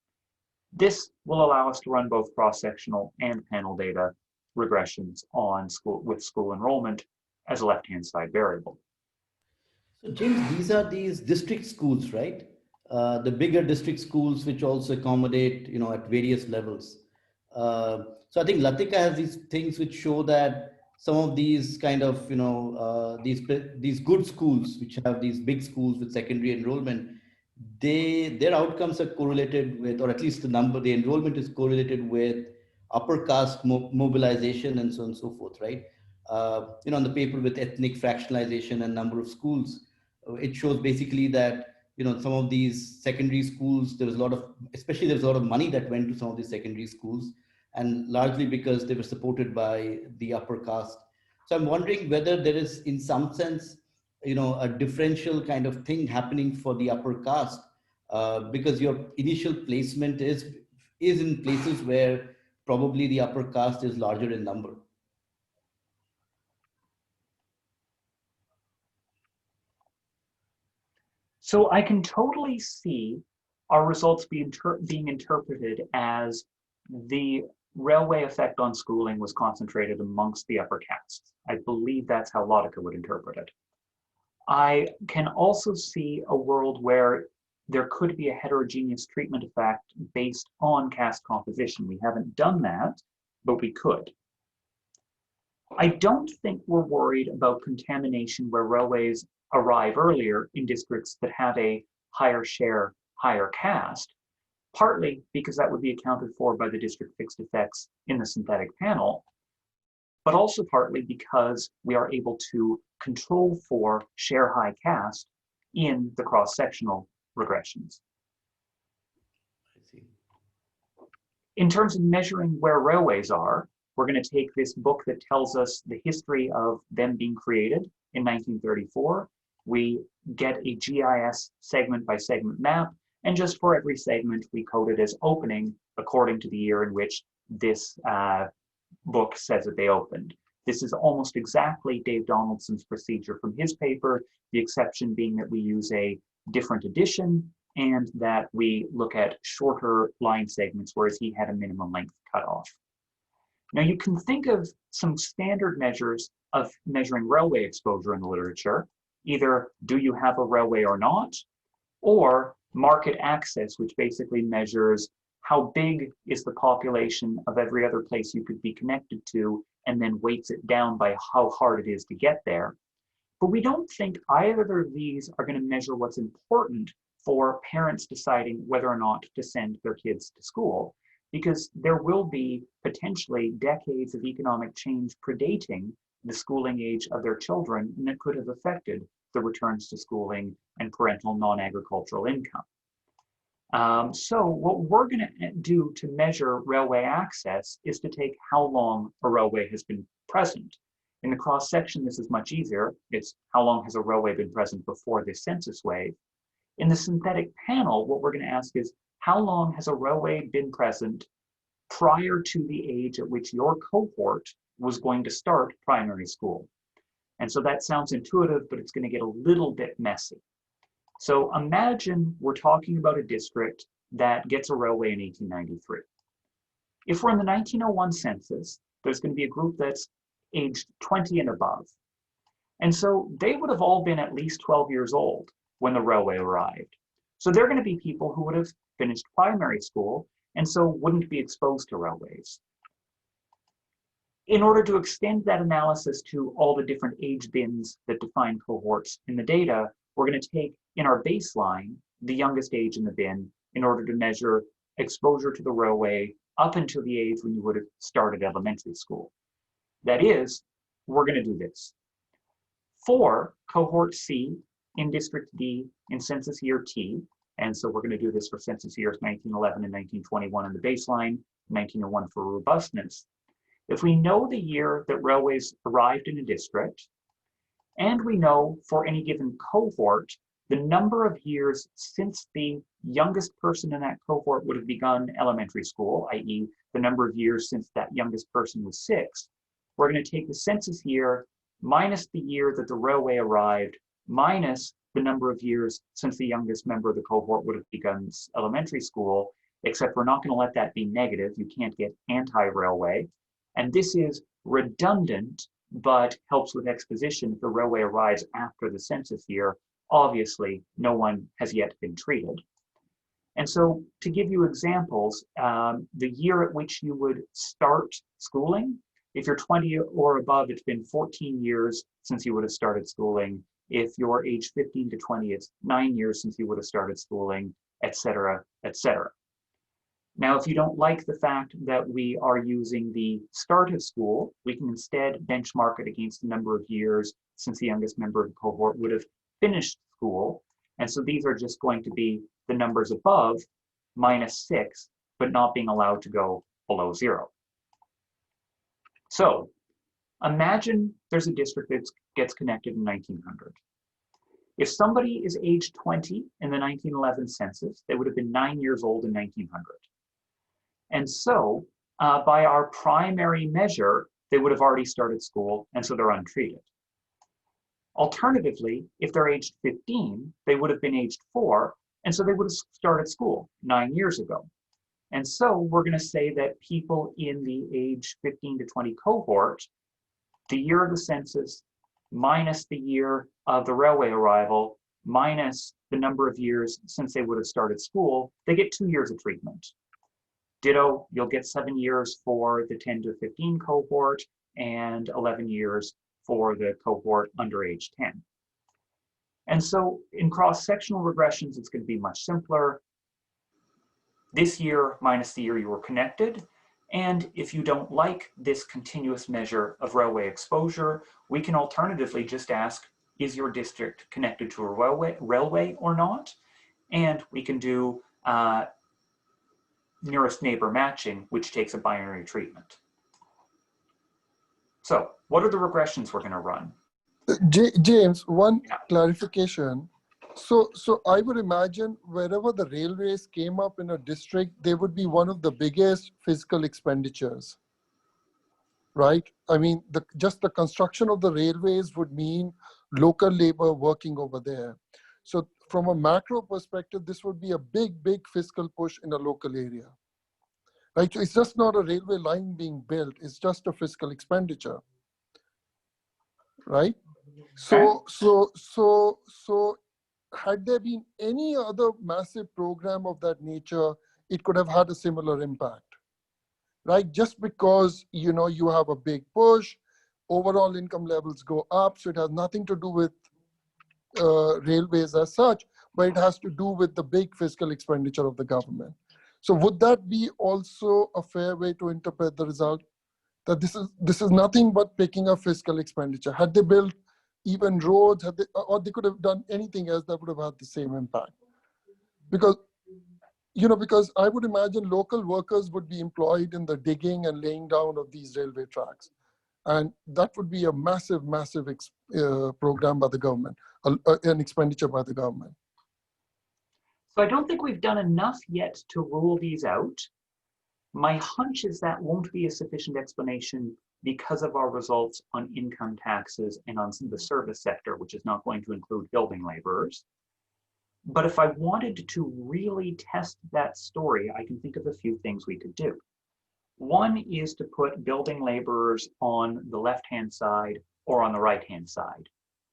This will allow us to run both cross-sectional and panel data regressions on school enrollment as a left-hand side variable. So James, these are these district schools, right? The bigger district schools, which also accommodate, at various levels. So I think Latika has these things which show that some of these kind of, these good schools, which have these big schools with secondary enrollment, their outcomes are correlated with, or at least the enrollment is correlated with upper caste mobilization and so on and so forth, right? On the paper with ethnic fractionalization and number of schools, it shows basically that some of these secondary schools, there was a lot of money that went to some of these secondary schools, and largely because they were supported by the upper caste. So I'm wondering whether there is, in some sense, a differential kind of thing happening for the upper caste, because your initial placement is in places where probably the upper caste is larger in number. So I can totally see our results being interpreted as the railway effect on schooling was concentrated amongst the upper castes. I believe that's how Latika would interpret it. I can also see a world where there could be a heterogeneous treatment effect based on caste composition. We haven't done that, but we could. I don't think we're worried about contamination where railways arrive earlier in districts that have a higher share, higher caste, partly because that would be accounted for by the district fixed effects in the synthetic panel, but also partly because we are able to control for share high caste in the cross-sectional regressions. I see. In terms of measuring where railways are, we're going to take this book that tells us the history of them being created in 1934. We get a GIS segment by segment map, and just for every segment, we code it as opening according to the year in which this book says that they opened. This is almost exactly Dave Donaldson's procedure from his paper, the exception being that we use a different edition and that we look at shorter line segments, whereas he had a minimum length cutoff. Now you can think of some standard measures of measuring railway exposure in the literature. Either do you have a railway or not, or market access, which basically measures how big is the population of every other place you could be connected to, and then weights it down by how hard it is to get there. But we don't think either of these are going to measure what's important for parents deciding whether or not to send their kids to school, because there will be potentially decades of economic change predating the schooling age of their children, and that could have affected the returns to schooling and parental non-agricultural income. So what we're going to do to measure railway access is to take how long a railway has been present. In the cross-section, this is much easier. It's how long has a railway been present before this census wave. In the synthetic panel, what we're going to ask is, how long has a railway been present prior to the age at which your cohort was going to start primary school? And so that sounds intuitive, but it's going to get a little bit messy. So imagine we're talking about a district that gets a railway in 1893. If we're in the 1901 census, there's going to be a group that's aged 20 and above. And so they would have all been at least 12 years old when the railway arrived. So they're going to be people who would have finished primary school and so wouldn't be exposed to railways. In order to extend that analysis to all the different age bins that define cohorts in the data, we're going to take in our baseline the youngest age in the bin in order to measure exposure to the railway up until the age when you would have started elementary school. That is, we're going to do this. For cohort C in district D in census year T, and so we're going to do this for census years 1911 and 1921 in the baseline, 1901 for robustness. If we know the year that railways arrived in a district, and we know for any given cohort the number of years since the youngest person in that cohort would have begun elementary school, i.e. the number of years since that youngest person was 6, we're going to take the census year minus the year that the railway arrived minus the number of years since the youngest member of the cohort would have begun elementary school, except we're not going to let that be negative. You can't get anti-railway. And this is redundant, but helps with exposition. If the railway arrives after the census year, obviously no one has yet been treated. And so to give you examples, the year at which you would start schooling, if you're 20 or above, it's been 14 years since you would have started schooling. If you're age 15 to 20, it's 9 years since you would have started schooling, et cetera, et cetera. Now, if you don't like the fact that we are using the start of school, we can instead benchmark it against the number of years since the youngest member of the cohort would have finished school. And so these are just going to be the numbers above -6, but not being allowed to go below 0. So imagine there's a district that gets connected in 1900. If somebody is age 20 in the 1911 census, they would have been 9 years old in 1900. And so by our primary measure, they would have already started school, and so they're untreated. Alternatively, if they're aged 15, they would have been aged 4, and so they would have started school 9 years ago. And so we're going to say that people in the age 15 to 20 cohort, the year of the census minus the year of the railway arrival, minus the number of years since they would have started school, they get 2 years of treatment. Ditto, you'll get 7 years for the 10 to 15 cohort and 11 years for the cohort under age 10. And so in cross-sectional regressions, it's going to be much simpler. This year minus the year you were connected. And if you don't like this continuous measure of railway exposure, we can alternatively just ask, is your district connected to a railway or not? And we can do nearest neighbor matching, which takes a binary treatment. So what are the regressions we're going to run? James, one clarification. So I would imagine wherever the railways came up in a district, they would be one of the biggest physical expenditures, right? I mean, just the construction of the railways would mean local labor working over there. So from a macro perspective, this would be a big fiscal push in a local area, right? So it's just not a railway line being built. It's just a fiscal expenditure, right? So had there been any other massive program of that nature, it could have had a similar impact, right? Just because, you know, you have a big push, overall income levels go up, so it has nothing to do with railways as such, but it has to do with the big fiscal expenditure of the government. So would that be also a fair way to interpret the result? That this is nothing but picking up fiscal expenditure. Had they built even roads, or they could have done anything else that would have had the same impact. Because I would imagine local workers would be employed in the digging and laying down of these railway tracks. And that would be a massive program by the government, an expenditure by the government. So I don't think we've done enough yet to rule these out. My hunch is that won't be a sufficient explanation because of our results on income taxes and on the service sector, which is not going to include building laborers. But if I wanted to really test that story, I can think of a few things we could do. One is to put building laborers on the left-hand side or on the right-hand side.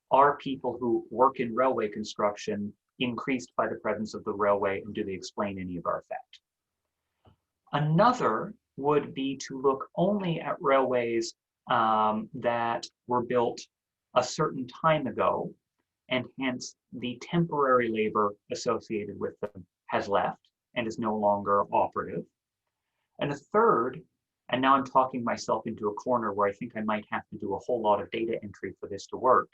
Are people who work in railway construction increased by the presence of the railway, and do they explain any of our effect? Another would be to look only at railways that were built a certain time ago, and hence the temporary labor associated with them has left and is no longer operative. And a third, and now I'm talking myself into a corner where I think I might have to do a whole lot of data entry for this to work,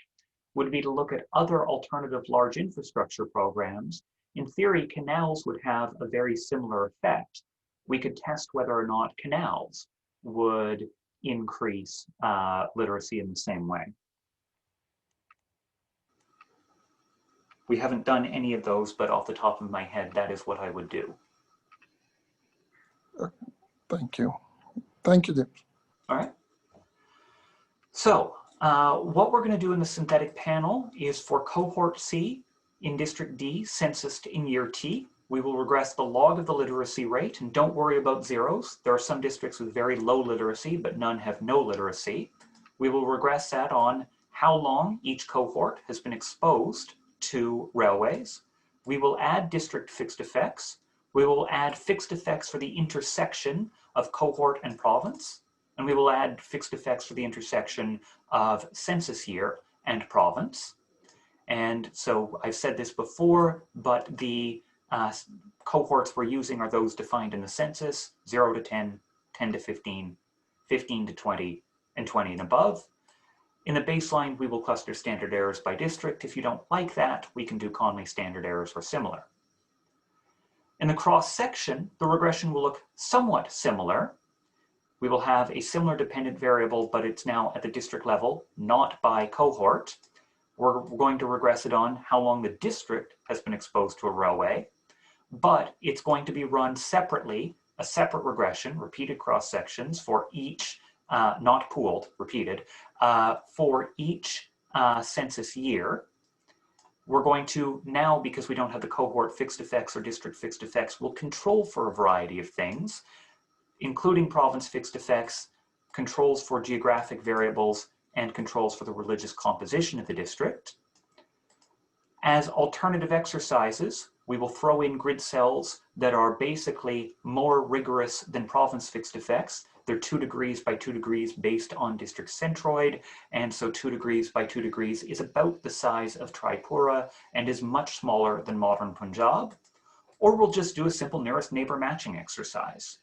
would be to look at other alternative large infrastructure programs. In theory, canals would have a very similar effect. We could test whether or not canals would increase literacy in the same way. We haven't done any of those, but off the top of my head, that is what I would do. Thank you. Thank you, James. All right. So what we're going to do in the synthetic panel is for cohort C, In District D, censused in year T, we will regress the log of the literacy rate, and don't worry about zeros. There are some districts with very low literacy, but none have no literacy. We will regress that on how long each cohort has been exposed to railways. We will add district fixed effects. We will add fixed effects for the intersection of cohort and province. And we will add fixed effects for the intersection of census year and province. And so I've said this before, but the cohorts we're using are those defined in the census: 0 to 10, 10 to 15, 15 to 20, and 20 and above. In the baseline, we will cluster standard errors by district. If you don't like that, we can do Conley standard errors or similar. In the cross-section, the regression will look somewhat similar. We will have a similar dependent variable, but it's now at the district level, not by cohort. We're going to regress it on how long the district has been exposed to a railway, but it's going to be run separately, a separate regression, repeated cross-sections for each, not pooled, repeated, for each census year. We're going to now, because we don't have the cohort fixed effects or district fixed effects, we'll control for a variety of things, including province fixed effects, controls for geographic variables, and controls for the religious composition of the district. As alternative exercises, we will throw in grid cells that are basically more rigorous than province fixed effects. They're 2 degrees by 2 degrees based on district centroid, and so 2 degrees by 2 degrees is about the size of Tripura and is much smaller than modern Punjab. Or we'll just do a simple nearest neighbor matching exercise.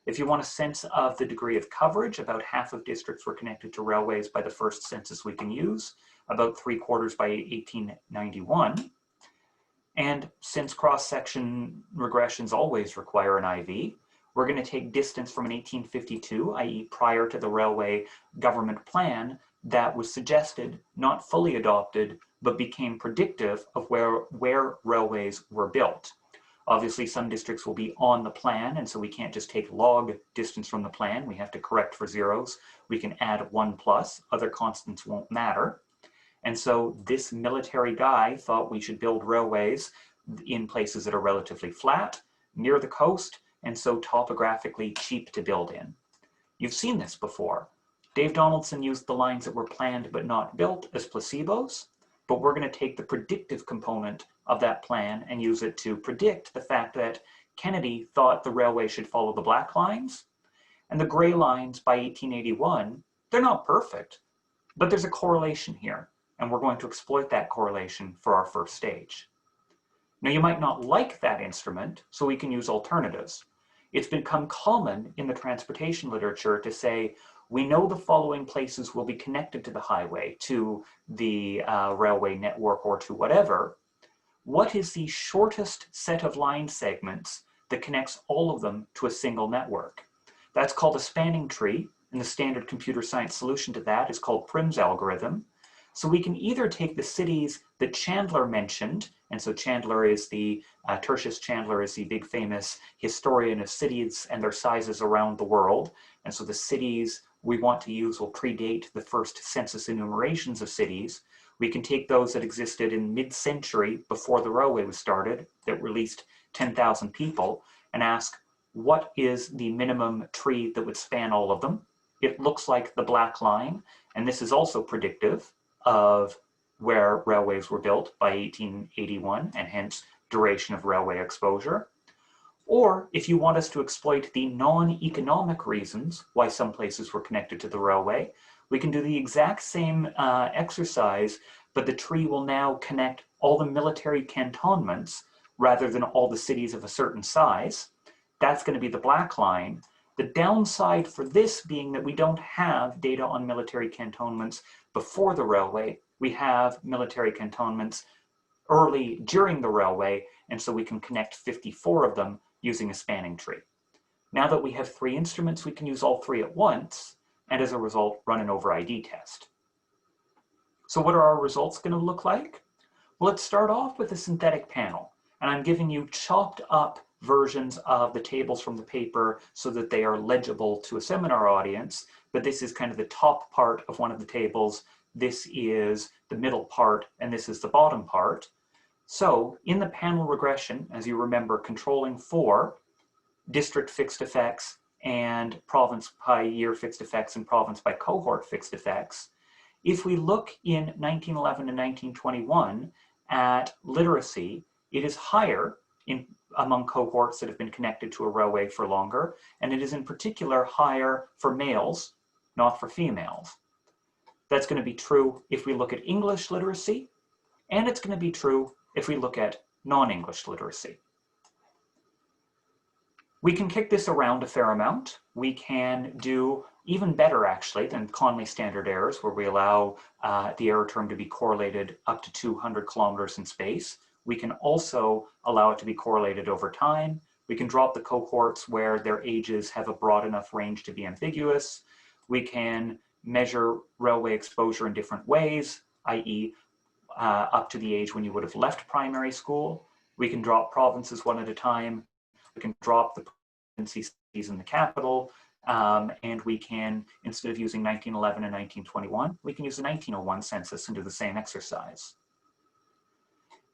If you want a sense of the degree of coverage, about half of districts were connected to railways by the first census we can use, about 3/4 by 1891. And since cross-section regressions always require an IV, we're going to take distance from an 1852, i.e. prior to the railway government plan that was suggested, not fully adopted, but became predictive of where railways were built. Obviously, some districts will be on the plan, and so we can't just take log distance from the plan. We have to correct for zeros. We can add 1+, other constants won't matter. And so this military guy thought we should build railways in places that are relatively flat, near the coast, and so topographically cheap to build in. You've seen this before. Dave Donaldson used the lines that were planned but not built as placebos, but we're going to take the predictive component of that plan and use it to predict the fact that Kennedy thought the railway should follow the black lines, and the gray lines by 1881, they're not perfect, but there's a correlation here, and we're going to exploit that correlation for our first stage. Now, you might not like that instrument, so we can use alternatives. It's become common in the transportation literature to say, we know the following places will be connected to the highway, to the railway network, or to whatever. What is the shortest set of line segments that connects all of them to a single network? That's called a spanning tree, and the standard computer science solution to that is called Prim's algorithm. So we can either take the cities that Chandler mentioned, and so Chandler is the, Tertius Chandler is the big famous historian of cities and their sizes around the world. And so the cities we want to use will predate the first census enumerations of cities. We can take those that existed in mid-century before the railway was started, that released 10,000 people, and ask, what is the minimum tree that would span all of them? It looks like the black line, and this is also predictive of where railways were built by 1881, and hence duration of railway exposure. Or if you want us to exploit the non-economic reasons why some places were connected to the railway, we can do the exact same exercise, but the tree will now connect all the military cantonments rather than all the cities of a certain size. That's going to be the black line. The downside for this being that we don't have data on military cantonments before the railway. We have military cantonments early during the railway, and so we can connect 54 of them using a spanning tree. Now that we have 3 instruments, we can use all 3 at once, and as a result, run an over-ID test. So what are our results going to look like? Well, let's start off with a synthetic panel, and I'm giving you chopped up versions of the tables from the paper so that they are legible to a seminar audience, but this is kind of the top part of one of the tables, this is the middle part, and this is the bottom part. So in the panel regression, as you remember, controlling for district fixed effects and province by year fixed effects and province by cohort fixed effects, if we look in 1911 and 1921 at literacy, it is higher among cohorts that have been connected to a railway for longer, and it is in particular higher for males, not for females. That's going to be true if we look at English literacy, and it's going to be true if we look at non-English literacy. We can kick this around a fair amount. We can do even better, actually, than Conley standard errors, where we allow the error term to be correlated up to 200 kilometers in space. We can also allow it to be correlated over time. We can drop the cohorts where their ages have a broad enough range to be ambiguous. We can measure railway exposure in different ways, i.e. Up to the age when you would have left primary school. We can drop provinces one at a time. We can drop the provinces in the capital, and we can, instead of using 1911 and 1921, we can use the 1901 census and do the same exercise.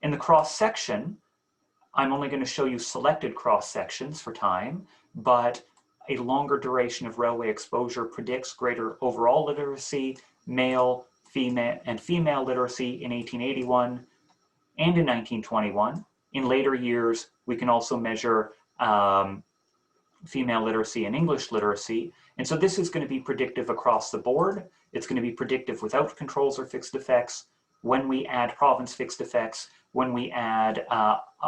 In the cross-section, I'm only going to show you selected cross-sections for time, but a longer duration of railway exposure predicts greater overall literacy, male, female literacy in 1881 and in 1921. In later years, we can also measure female literacy and English literacy. And so this is going to be predictive across the board. It's going to be predictive without controls or fixed effects, when we add province fixed effects, when we add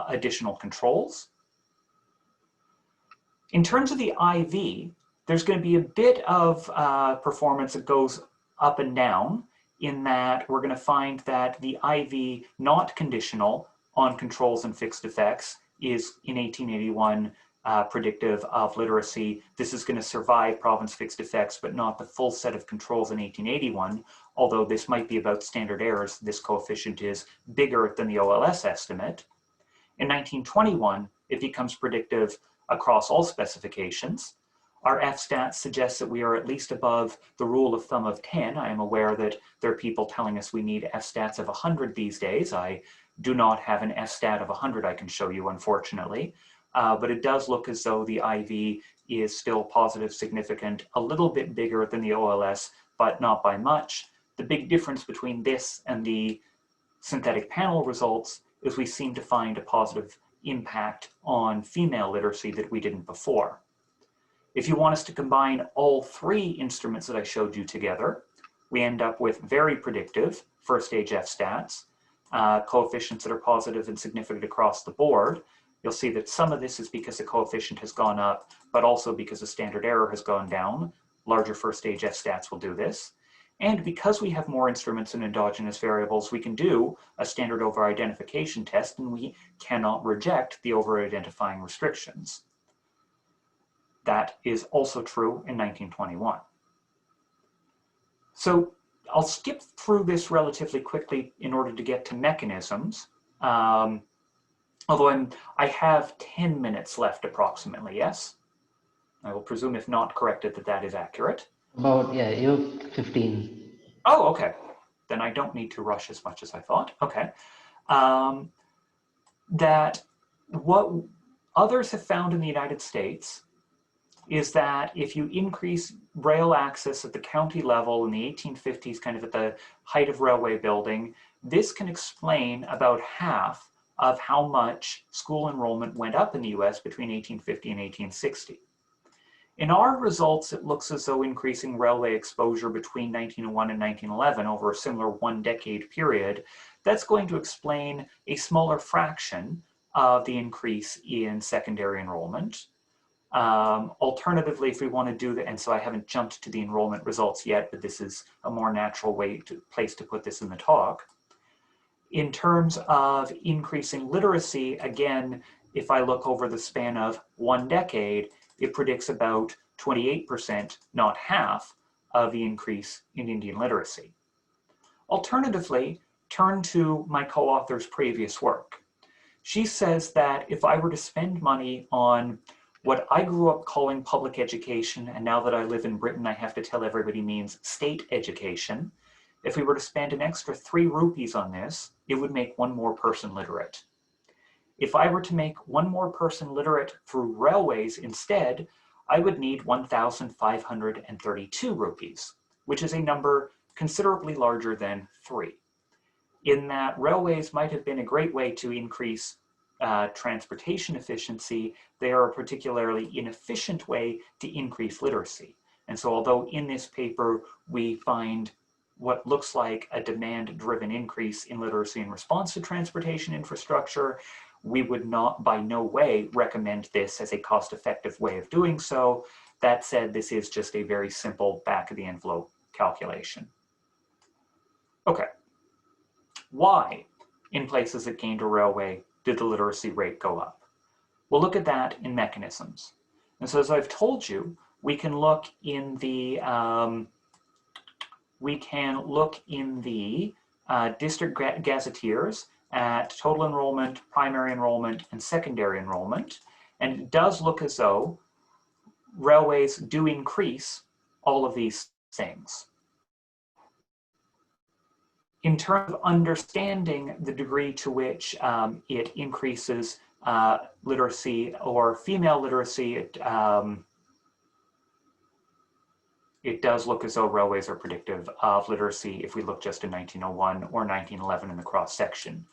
additional controls. In terms of the IV, there's going to be a bit of performance that goes up and down, in that we're going to find that the IV not conditional on controls and fixed effects is in 1881 predictive of literacy. This is going to survive province fixed effects, but not the full set of controls in 1881. Although this might be about standard errors, this coefficient is bigger than the OLS estimate. In 1921, it becomes predictive across all specifications. Our F-stats suggest that we are at least above the rule of thumb of 10. I am aware that there are people telling us we need F-stats of 100 these days. I do not have an F-stat of 100 I can show you, unfortunately. But it does look as though the IV is still positive significant, a little bit bigger than the OLS, but not by much. The big difference between this and the synthetic panel results is we seem to find a positive impact on female literacy that we didn't before. If you want us to combine all three instruments that I showed you together, we end up with very predictive first stage F-stats, coefficients that are positive and significant across the board. You'll see that some of this is because the coefficient has gone up, but also because the standard error has gone down. Larger first stage F-stats will do this. And because we have more instruments and endogenous variables, we can do a standard over-identification test, and we cannot reject the over-identifying restrictions. That is also true in 1921. So I'll skip through this relatively quickly in order to get to mechanisms. Although I have 10 minutes left approximately, yes? I will presume, if not corrected, that that is accurate. About, yeah, you have 15. Oh, okay. Then I don't need to rush as much as I thought. Okay. That what others have found in the United States is that if you increase rail access at the county level in the 1850s, kind of at the height of railway building, this can explain about half of how much school enrollment went up in the US between 1850 and 1860. In our results, it looks as though increasing railway exposure between 1901 and 1911 over a similar one-decade period, that's going to explain a smaller fraction of the increase in secondary enrollment. Alternatively, if we want to do that, and so I haven't jumped to the enrollment results yet, but this is a more natural place to put this in the talk. In terms of increasing literacy, again, if I look over the span of one decade, it predicts about 28%, not half, of the increase in Indian literacy. Alternatively, turn to my co-author's previous work. She says that if I were to spend money on what I grew up calling public education, and now that I live in Britain, I have to tell everybody means state education. If we were to spend an extra 3 rupees on this, it would make 1 more person literate. If I were to make 1 more person literate through railways instead, I would need 1,532 rupees, which is a number considerably larger than 3. In that railways might have been a great way to increase transportation efficiency, they are a particularly inefficient way to increase literacy. And so although in this paper we find what looks like a demand-driven increase in literacy in response to transportation infrastructure, we would not by no way recommend this as a cost-effective way of doing so. That said, this is just a very simple back-of-the-envelope calculation. Okay, why in places that gained a railway did the literacy rate go up? We'll look at that in mechanisms. And so as I've told you, we can look in the district gazetteers at total enrollment, primary enrollment, and secondary enrollment. And it does look as though railways do increase all of these things. In terms of understanding the degree to which it increases literacy or female literacy, it does look as though railways are predictive of literacy if we look just in 1901 or 1911 in the cross-section.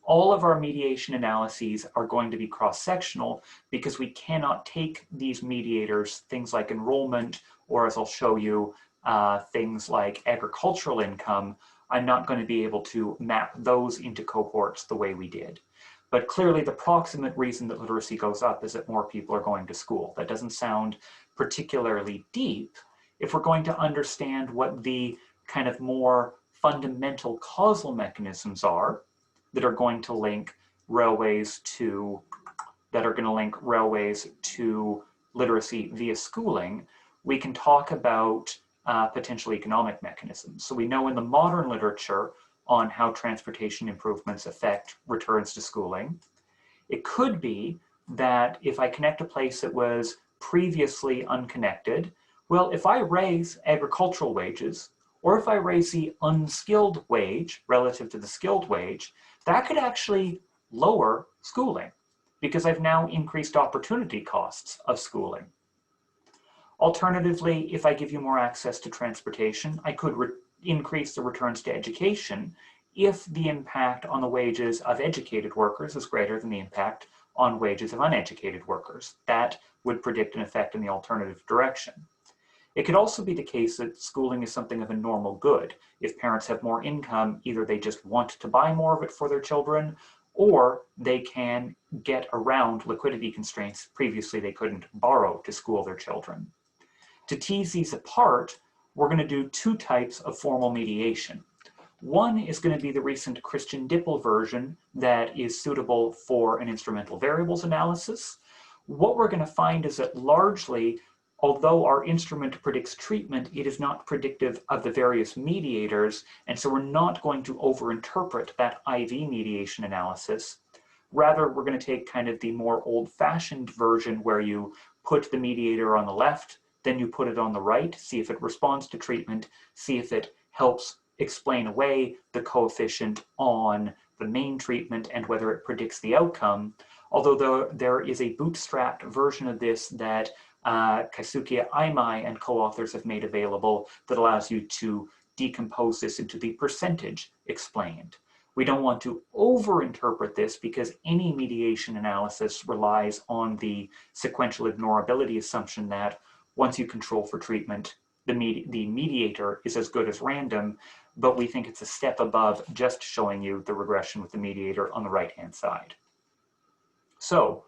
All of our mediation analyses are going to be cross-sectional because we cannot take these mediators, things like enrollment, or as I'll show you, things like agricultural income. I'm not going to be able to map those into cohorts the way we did. But clearly the proximate reason that literacy goes up is that more people are going to school. That doesn't sound particularly deep if we're going to understand what the kind of more fundamental causal mechanisms are that are going to link railways to literacy via schooling. We can talk about potential economic mechanisms. So we know in the modern literature on how transportation improvements affect returns to schooling. It could be that if I connect a place that was previously unconnected, well, if I raise agricultural wages, or if I raise the unskilled wage relative to the skilled wage, that could actually lower schooling because I've now increased opportunity costs of schooling. Alternatively, if I give you more access to transportation, I could increase the returns to education if the impact on the wages of educated workers is greater than the impact on wages of uneducated workers. That would predict an effect in the alternative direction. It could also be the case that schooling is something of a normal good. If parents have more income, either they just want to buy more of it for their children, or they can get around liquidity constraints previously they couldn't borrow to school their children. To tease these apart, we're going to do 2 types of formal mediation. One is going to be the recent Christian Dipple version that is suitable for an instrumental variables analysis. What we're going to find is that largely, although our instrument predicts treatment, it is not predictive of the various mediators, and so we're not going to overinterpret that IV mediation analysis. Rather, we're going to take kind of the more old-fashioned version where you put the mediator on the left, then you put it on the right, see if it responds to treatment, see if it helps explain away the coefficient on the main treatment and whether it predicts the outcome. Although there is a bootstrapped version of this that Kaisuke Aimai and co-authors have made available that allows you to decompose this into the percentage explained. We don't want to overinterpret this because any mediation analysis relies on the sequential ignorability assumption that once you control for treatment, the mediator is as good as random, but we think it's a step above just showing you the regression with the mediator on the right-hand side. So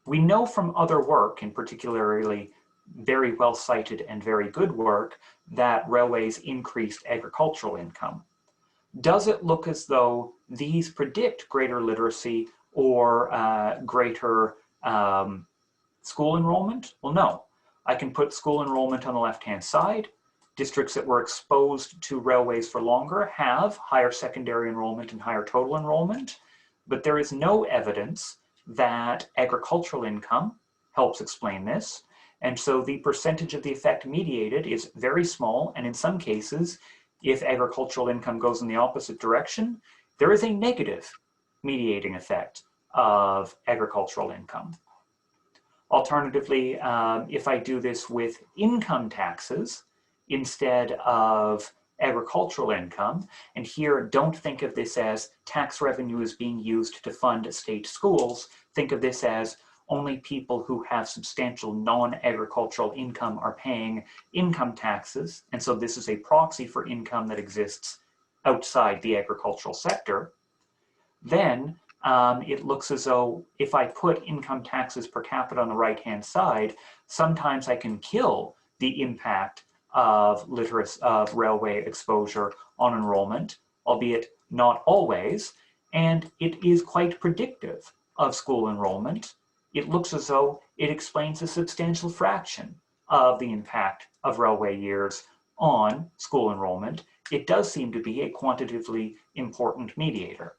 we know from other work, and particularly very well cited and very good work, that railways increased agricultural income. Does it look as though these predict greater literacy or greater school enrollment? Well, no. I can put school enrollment on the left-hand side. Districts that were exposed to railways for longer have higher secondary enrollment and higher total enrollment, but there is no evidence that agricultural income helps explain this. And so the percentage of the effect mediated is very small, and in some cases, If agricultural income goes in the opposite direction, there is a negative mediating effect of agricultural income. Alternatively, if I do this with income taxes instead of agricultural income, and here don't think of this as tax revenue is being used to fund state schools, think of this as only people who have substantial non-agricultural income are paying income taxes, and so this is a proxy for income that exists outside the agricultural sector, then it looks as though if I put income taxes per capita on the right-hand side, sometimes I can kill the impact of railway exposure on enrollment, albeit not always, and it is quite predictive of school enrollment. It looks as though it explains a substantial fraction of the impact of railway years on school enrollment. It does seem to be a quantitatively important mediator.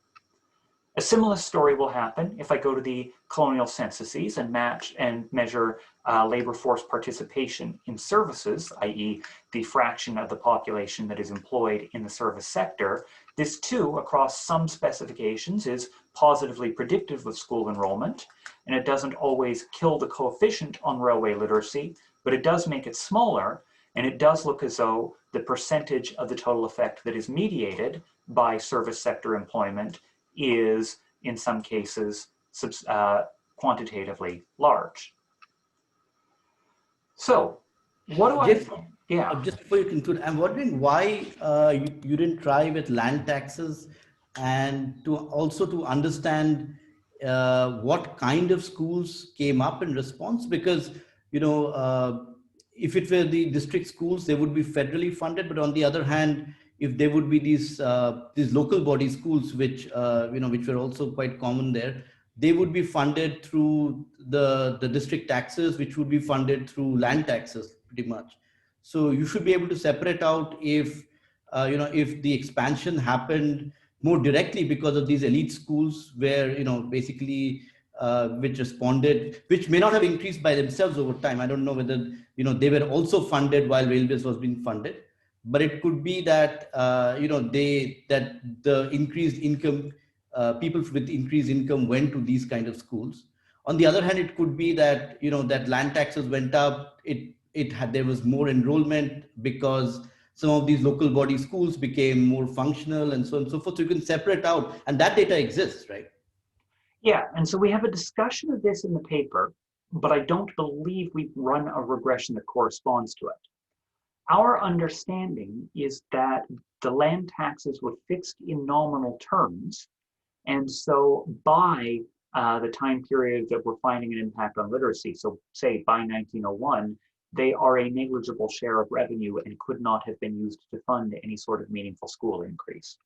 A similar story will happen if I go to the colonial censuses and match and measure labor force participation in services, i.e. the fraction of the population that is employed in the service sector. This too, across some specifications, is positively predictive of school enrollment, and it doesn't always kill the coefficient on railway literacy, but it does make it smaller, and it does look as though the percentage of the total effect that is mediated by service sector employment is, in some cases, quantitatively large. So, what do Jeff, just before you conclude, I'm wondering why you didn't try with land taxes, and also to understand what kind of schools came up in response, because if it were the district schools, they would be federally funded, but on the other hand, if there would be these local body schools, which which were also quite common there, they would be funded through the district taxes, which would be funded through land taxes, pretty much. So you should be able to separate out if if the expansion happened more directly because of these elite schools, where basically which responded, which may not have increased by themselves over time. I don't know whether they were also funded while railways was being funded, but it could be that the increased income, people with increased income went to these kind of schools. On the other hand, it could be that that land taxes went up. There was more enrollment because some of these local body schools became more functional, and so on and so forth. So you can separate out, and that data exists, right? Yeah, and so we have a discussion of this in the paper, but I don't believe we've run a regression that corresponds to it. Our understanding is that the land taxes were fixed in nominal terms, and so by the time period that we're finding an impact on literacy, so say by 1901, they are a negligible share of revenue and could not have been used to fund any sort of meaningful school increase.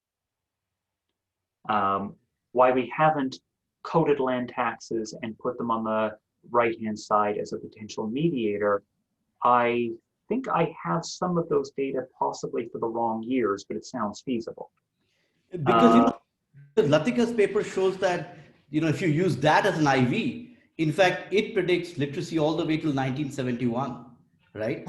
Why we haven't coded land taxes and put them on the right-hand side as a potential mediator, I think I have some of those data possibly for the wrong years, but it sounds feasible. Because Latika's paper shows that if you use that as an IV, in fact, it predicts literacy all the way till 1971, right?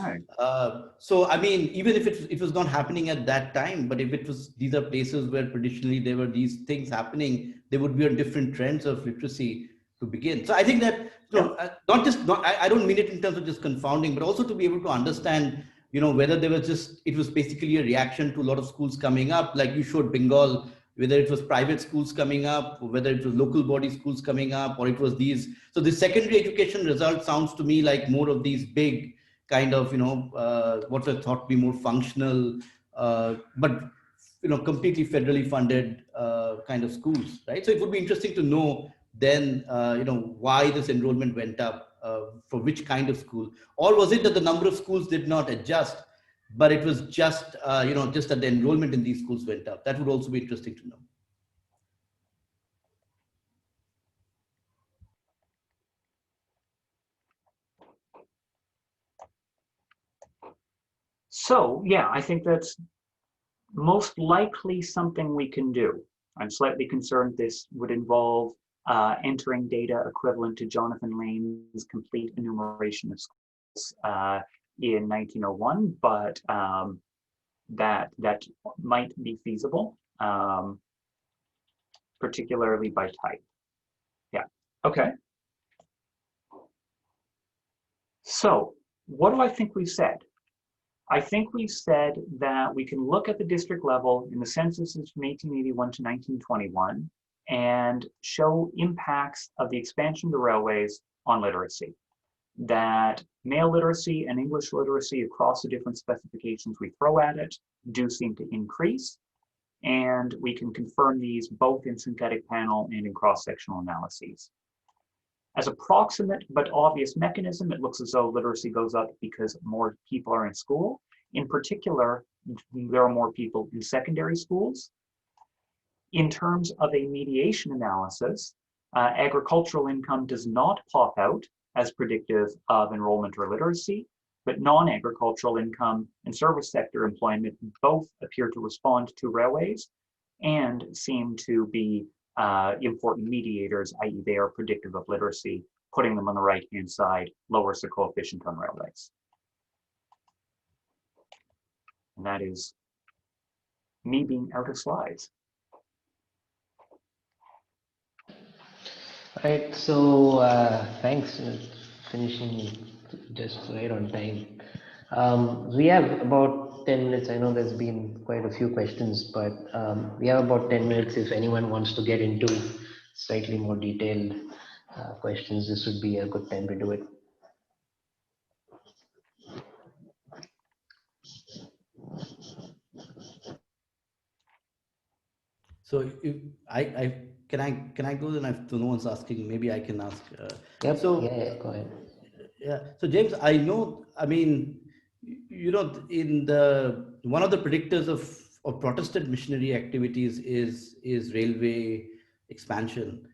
So I mean, even if it was not happening at that time, but if it was, these are places where traditionally there were these things happening, there would be a different trends of literacy to begin. So I think that I don't mean it in terms of just confounding, but also to be able to understand whether there was it was basically a reaction to a lot of schools coming up, like you showed Bengal, whether it was private schools coming up, or whether it was local body schools coming up, or it was these. So the secondary education result sounds to me like more of these big kind of, what I thought be more functional, but completely federally funded kind of schools, right? So it would be interesting to know then, why this enrollment went up, for which kind of school, or was it that the number of schools did not adjust, but it was just, just that the enrollment in these schools went up? That would also be interesting to know. So yeah, I think that's most likely something we can do. I'm slightly concerned this would involve entering data equivalent to Jonathan Lane's complete enumeration of schools in 1901, but that might be feasible, particularly by type. Yeah, okay. So what do I think we've said? I think we've said that we can look at the district level in the censuses from 1881 to 1921 and show impacts of the expansion of the railways on literacy. That male literacy and English literacy across the different specifications we throw at it do seem to increase. And we can confirm these both in synthetic panel and in cross-sectional analyses. As a proximate but obvious mechanism, it looks as though literacy goes up because more people are in school. In particular, there are more people in secondary schools. In terms of a mediation analysis, agricultural income does not pop out as predictive of enrollment or literacy, but non-agricultural income and service sector employment both appear to respond to railways and seem to be important mediators, i.e. they are predictive of literacy. Putting them on the right-hand side lowers the coefficient on railways. And that is me being out of slides. Right, so thanks, finishing just right on time. We have about 10 minutes. I know there's been quite a few questions, but we have about 10 minutes if anyone wants to get into slightly more detailed questions. This would be a good time to do it. So if can I go then? If no one's asking, maybe I can ask. Yep. So Yeah, go ahead. yeah. So James, I know. I mean, you know, in the one of the predictors of Protestant missionary activities is railway expansion,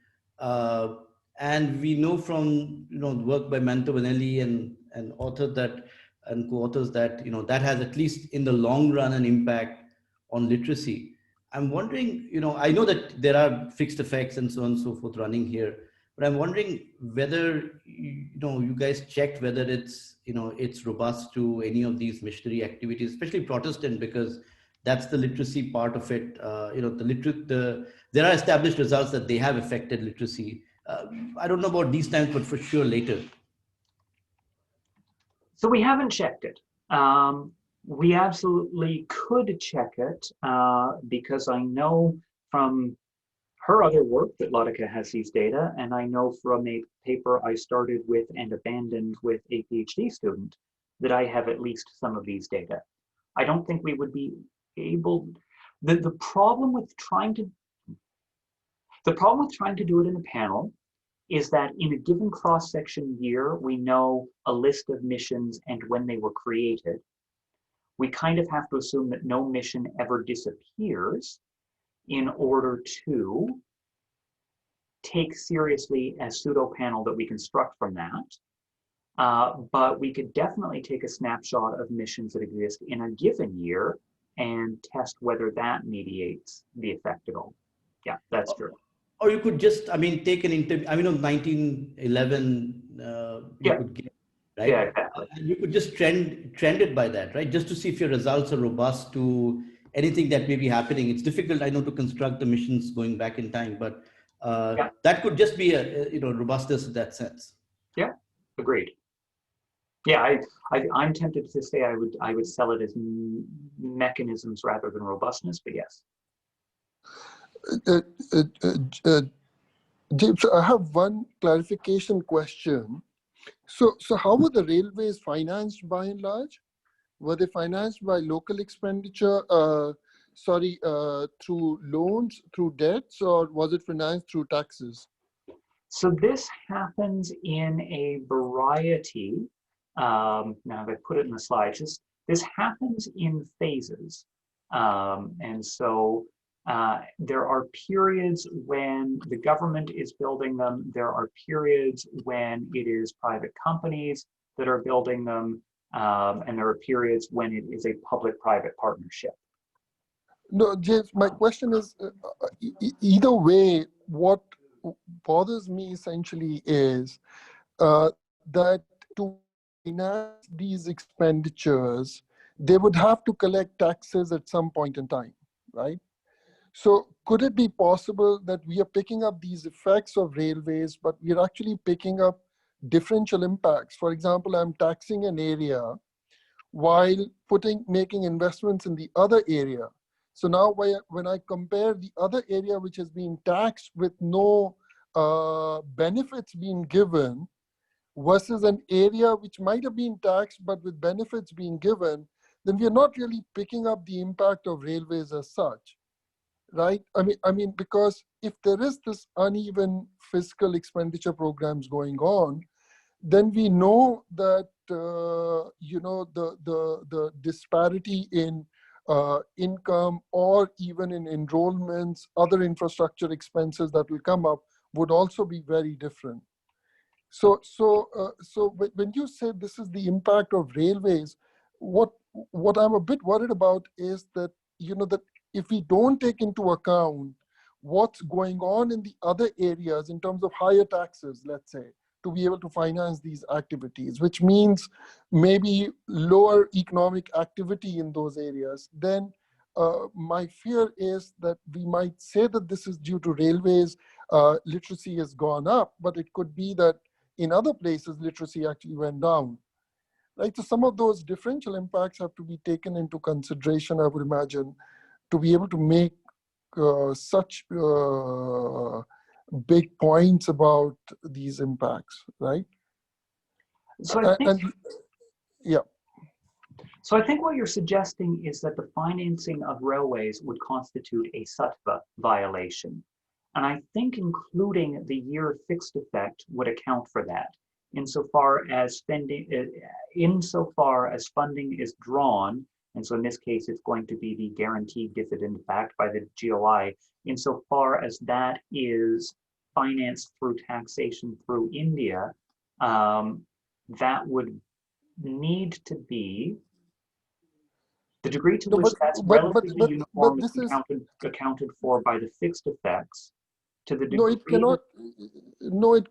and we know from the work by Manto Vanelli and authors that and co-authors that that has at least in the long run an impact on literacy. I'm wondering, I know that there are fixed effects and so on and so forth running here, but I'm wondering whether you guys checked whether it's robust to any of these missionary activities, especially Protestant, because that's the literacy part of it. There are established results that they have affected literacy. I don't know about these times, but for sure later. So we haven't checked it. We absolutely could check it because I know from her other work that Latika has these data, and I know from a paper I started with and abandoned with a PhD student that I have at least some of these data. I don't think we would be able. The problem with trying to do it in a panel is that in a given cross-section year, we know a list of missions and when they were created. We kind of have to assume that no mission ever disappears in order to take seriously a pseudo panel that we construct from that. But we could definitely take a snapshot of missions that exist in a given year and test whether that mediates the effect at all. Yeah, that's true. Or you could just, take an interview. Of 1911, you could get, right? Yeah, exactly. You could just trend it by that, right? Just to see if your results are robust to anything that may be happening. It's difficult, I know, to construct the missions going back in time, but that could just be a robustness in that sense. Yeah, agreed. Yeah, I'm tempted to say I would sell it as mechanisms rather than robustness, but yes. James, I have one clarification question. So how were the railways financed by and large? Were they financed by local expenditure, through loans, through debts, or was it financed through taxes? So this happens in a variety. Now I put it in the slide. This happens in phases, and so there are periods when the government is building them. There are periods when it is private companies that are building them, and there are periods when it is a public-private partnership. No, James, my question is, either way, what bothers me essentially is that to finance these expenditures, they would have to collect taxes at some point in time, right? So could it be possible that we are picking up these effects of railways, but we're actually picking up differential impacts? For example, I'm taxing an area while making investments in the other area. So now when I compare the other area which has been taxed with no benefits being given versus an area which might have been taxed but with benefits being given, then we are not really picking up the impact of railways as such, right? I mean, because if there is this uneven fiscal expenditure programs going on, then we know that the disparity in income or even in enrollments, other infrastructure expenses that will come up would also be very different. So when you say this is the impact of railways, what I'm a bit worried about is that that if we don't take into account what's going on in the other areas in terms of higher taxes, let's say, to be able to finance these activities, which means maybe lower economic activity in those areas, then my fear is that we might say that this is due to railways, literacy has gone up, but it could be that in other places, literacy actually went down. Right? So some of those differential impacts have to be taken into consideration, I would imagine, to be able to make such big points about these impacts, right? So I think, yeah. So I think what you're suggesting is that the financing of railways would constitute a SUTVA violation. And I think including the year fixed effect would account for that. Insofar as funding is drawn, and so in this case, it's going to be the guaranteed dividend backed by the GOI, insofar as that is financed through taxation through India, that would need to be the degree to which that's relatively uniformly accounted for by the fixed effects. To the degree it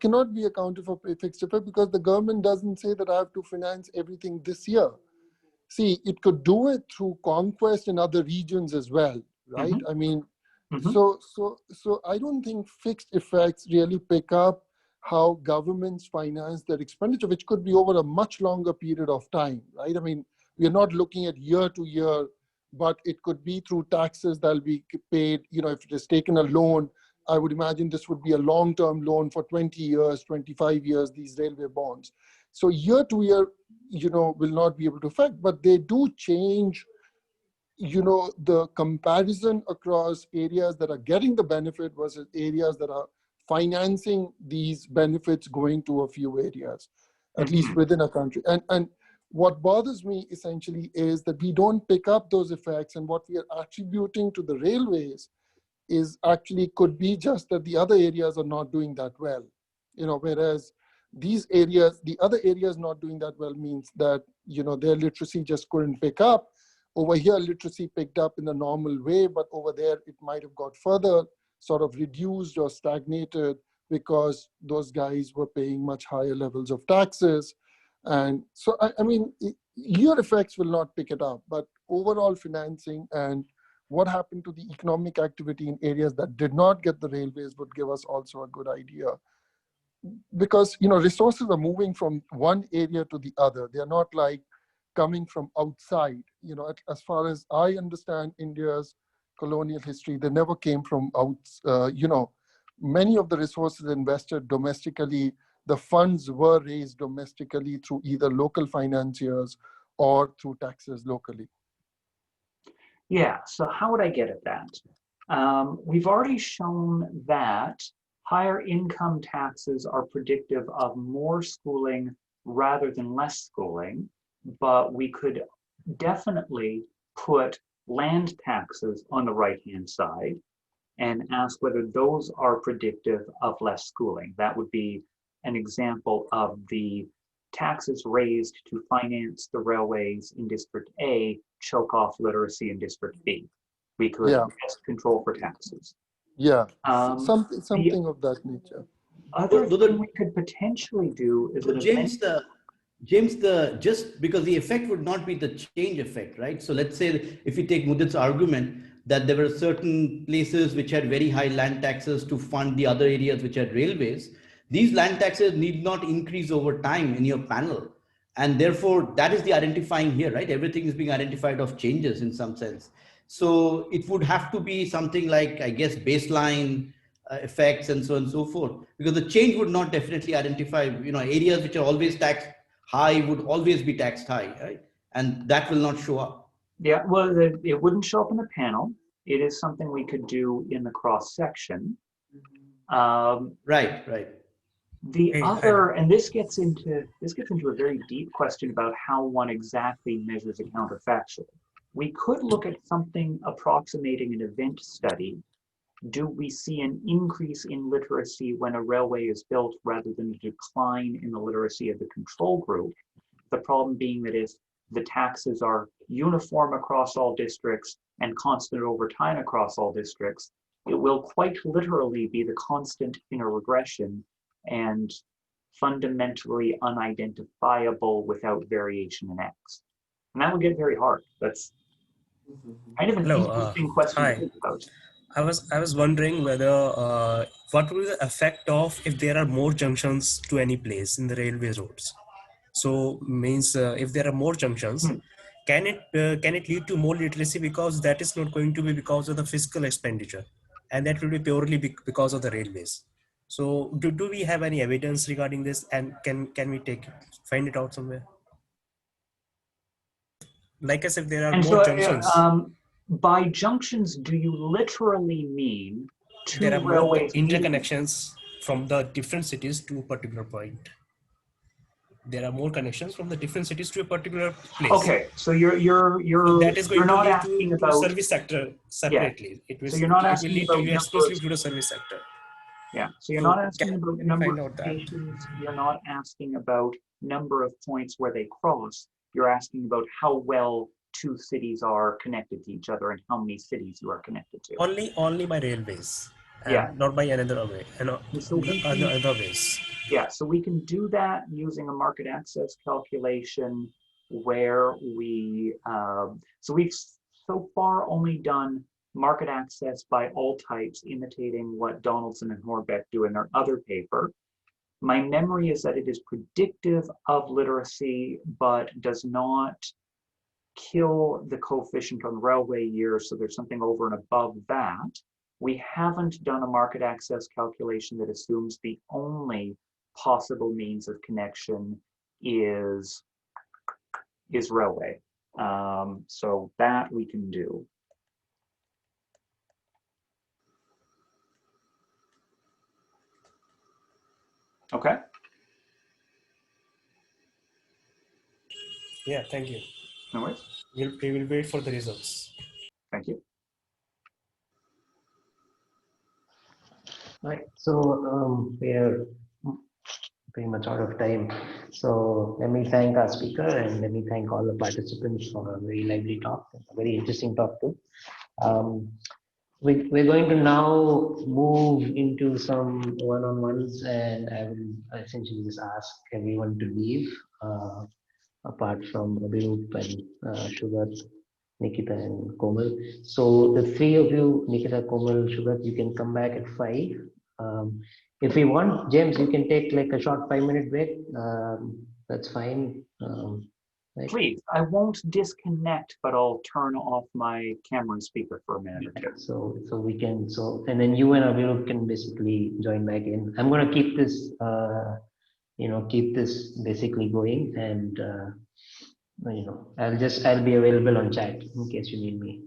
cannot be accounted for fixed effect because the government doesn't say that I have to finance everything this year. See, it could do it through conquest in other regions as well, right? I mean, so I don't think fixed effects really pick up how governments finance their expenditure, which could be over a much longer period of time, right? I mean, we're not looking at year to year, but it could be through taxes that'll be paid. If it is taken a loan, I would imagine this would be a long-term loan for 20 years, 25 years, these railway bonds. So year to year, will not be able to affect, but they do change, the comparison across areas that are getting the benefit versus areas that are financing these benefits going to a few areas, at least within a country. And what bothers me essentially is that we don't pick up those effects, and what we are attributing to the railways is actually could be just that the other areas are not doing that well, whereas these areas, the other areas not doing that well means that, their literacy just couldn't pick up. Over here, literacy picked up in a normal way, but over there, it might have got further sort of reduced or stagnated because those guys were paying much higher levels of taxes. And so, I mean, year effects will not pick it up, but overall financing and what happened to the economic activity in areas that did not get the railways would give us also a good idea. Because, resources are moving from one area to the other. They are not like coming from outside. As far as I understand India's colonial history, they never came from many of the resources invested domestically, the funds were raised domestically through either local financiers or through taxes locally. Yeah, so how would I get at that? We've already shown that higher income taxes are predictive of more schooling rather than less schooling, but we could definitely put land taxes on the right-hand side and ask whether those are predictive of less schooling. That would be an example of the taxes raised to finance the railways in District A choke off literacy in District B. We could best control for taxes. Yeah, something of that nature. Other thing we could potentially do is James, James, just because the effect would not be the change effect, right? So let's say if we take Mudit's argument that there were certain places which had very high land taxes to fund the other areas which had railways, these land taxes need not increase over time in your panel. And therefore, that is the identifying here, right? Everything is being identified of changes in some sense. So it would have to be something like, I guess, baseline effects and so on and so forth, because the change would not definitely identify, areas which are always taxed high would always be taxed high, right? And that will not show up. Yeah, well, it wouldn't show up in the panel. It is something we could do in the cross section. Right. The Hey, other, and this gets into a very deep question about how one exactly measures a counterfactual. We could look at something approximating an event study. Do we see an increase in literacy when a railway is built rather than a decline in the literacy of the control group? The problem being that if the taxes are uniform across all districts and constant over time across all districts, it will quite literally be the constant in a regression and fundamentally unidentifiable without variation in X. And that would get very hard. That's kind of an hello. interesting question to Hi. think about. I was wondering whether what will be the effect of if there are more junctions to any place in the railway roads. So means if there are more junctions, can it lead to more literacy, because that is not going to be because of the fiscal expenditure, and that will be purely because of the railways. So do we have any evidence regarding this, and can we find it out somewhere? Like as if there are And more so junctions. by junctions, do you literally mean There two are more railways meeting? interconnections from the different cities to a particular point. There are more connections from the different cities to a particular place. Okay, so you're So that is going to not lead asking to about service sector separately. So you're not It will asking lead to about you number of exclusively to the service sector. yeah. So you're So not asking about can we number find of out that? stations. You're not asking about number of points where they cross. You're asking about how well two cities are connected to each other and how many cities you are connected to. Only by railways, Yeah. and not by another way, And so we can, other ways. yeah, so we can do that using a market access calculation where so we've so far only done market access by all types, imitating what Donaldson and Horbeck do in their other paper. My memory is that it is predictive of literacy, but does not kill the coefficient on railway years, so there's something over and above that. We haven't done a market access calculation that assumes the only possible means of connection is railway. So that we can do. Okay. Yeah, thank you. No worries. We will wait for the results. Thank you. Right. So we are pretty much out of time. So let me thank our speaker and let me thank all the participants for a very lively talk, a very interesting talk too. We're going to now move into some one-on-ones, and I will essentially just ask everyone to leave, apart from Abhirup and Shugat, Nikita and Komal. So the three of you, Nikita, Komal, Shugat, you can come back at 5. If we want, James, you can take like a short 5-minute break. That's fine. Right? Please, I won't disconnect, but I'll turn off my camera and speaker for a minute or two. So we can, and then you and Abhirup can basically join back in. I'm going to keep this, keep this basically going, and I'll be available on chat in case you need me.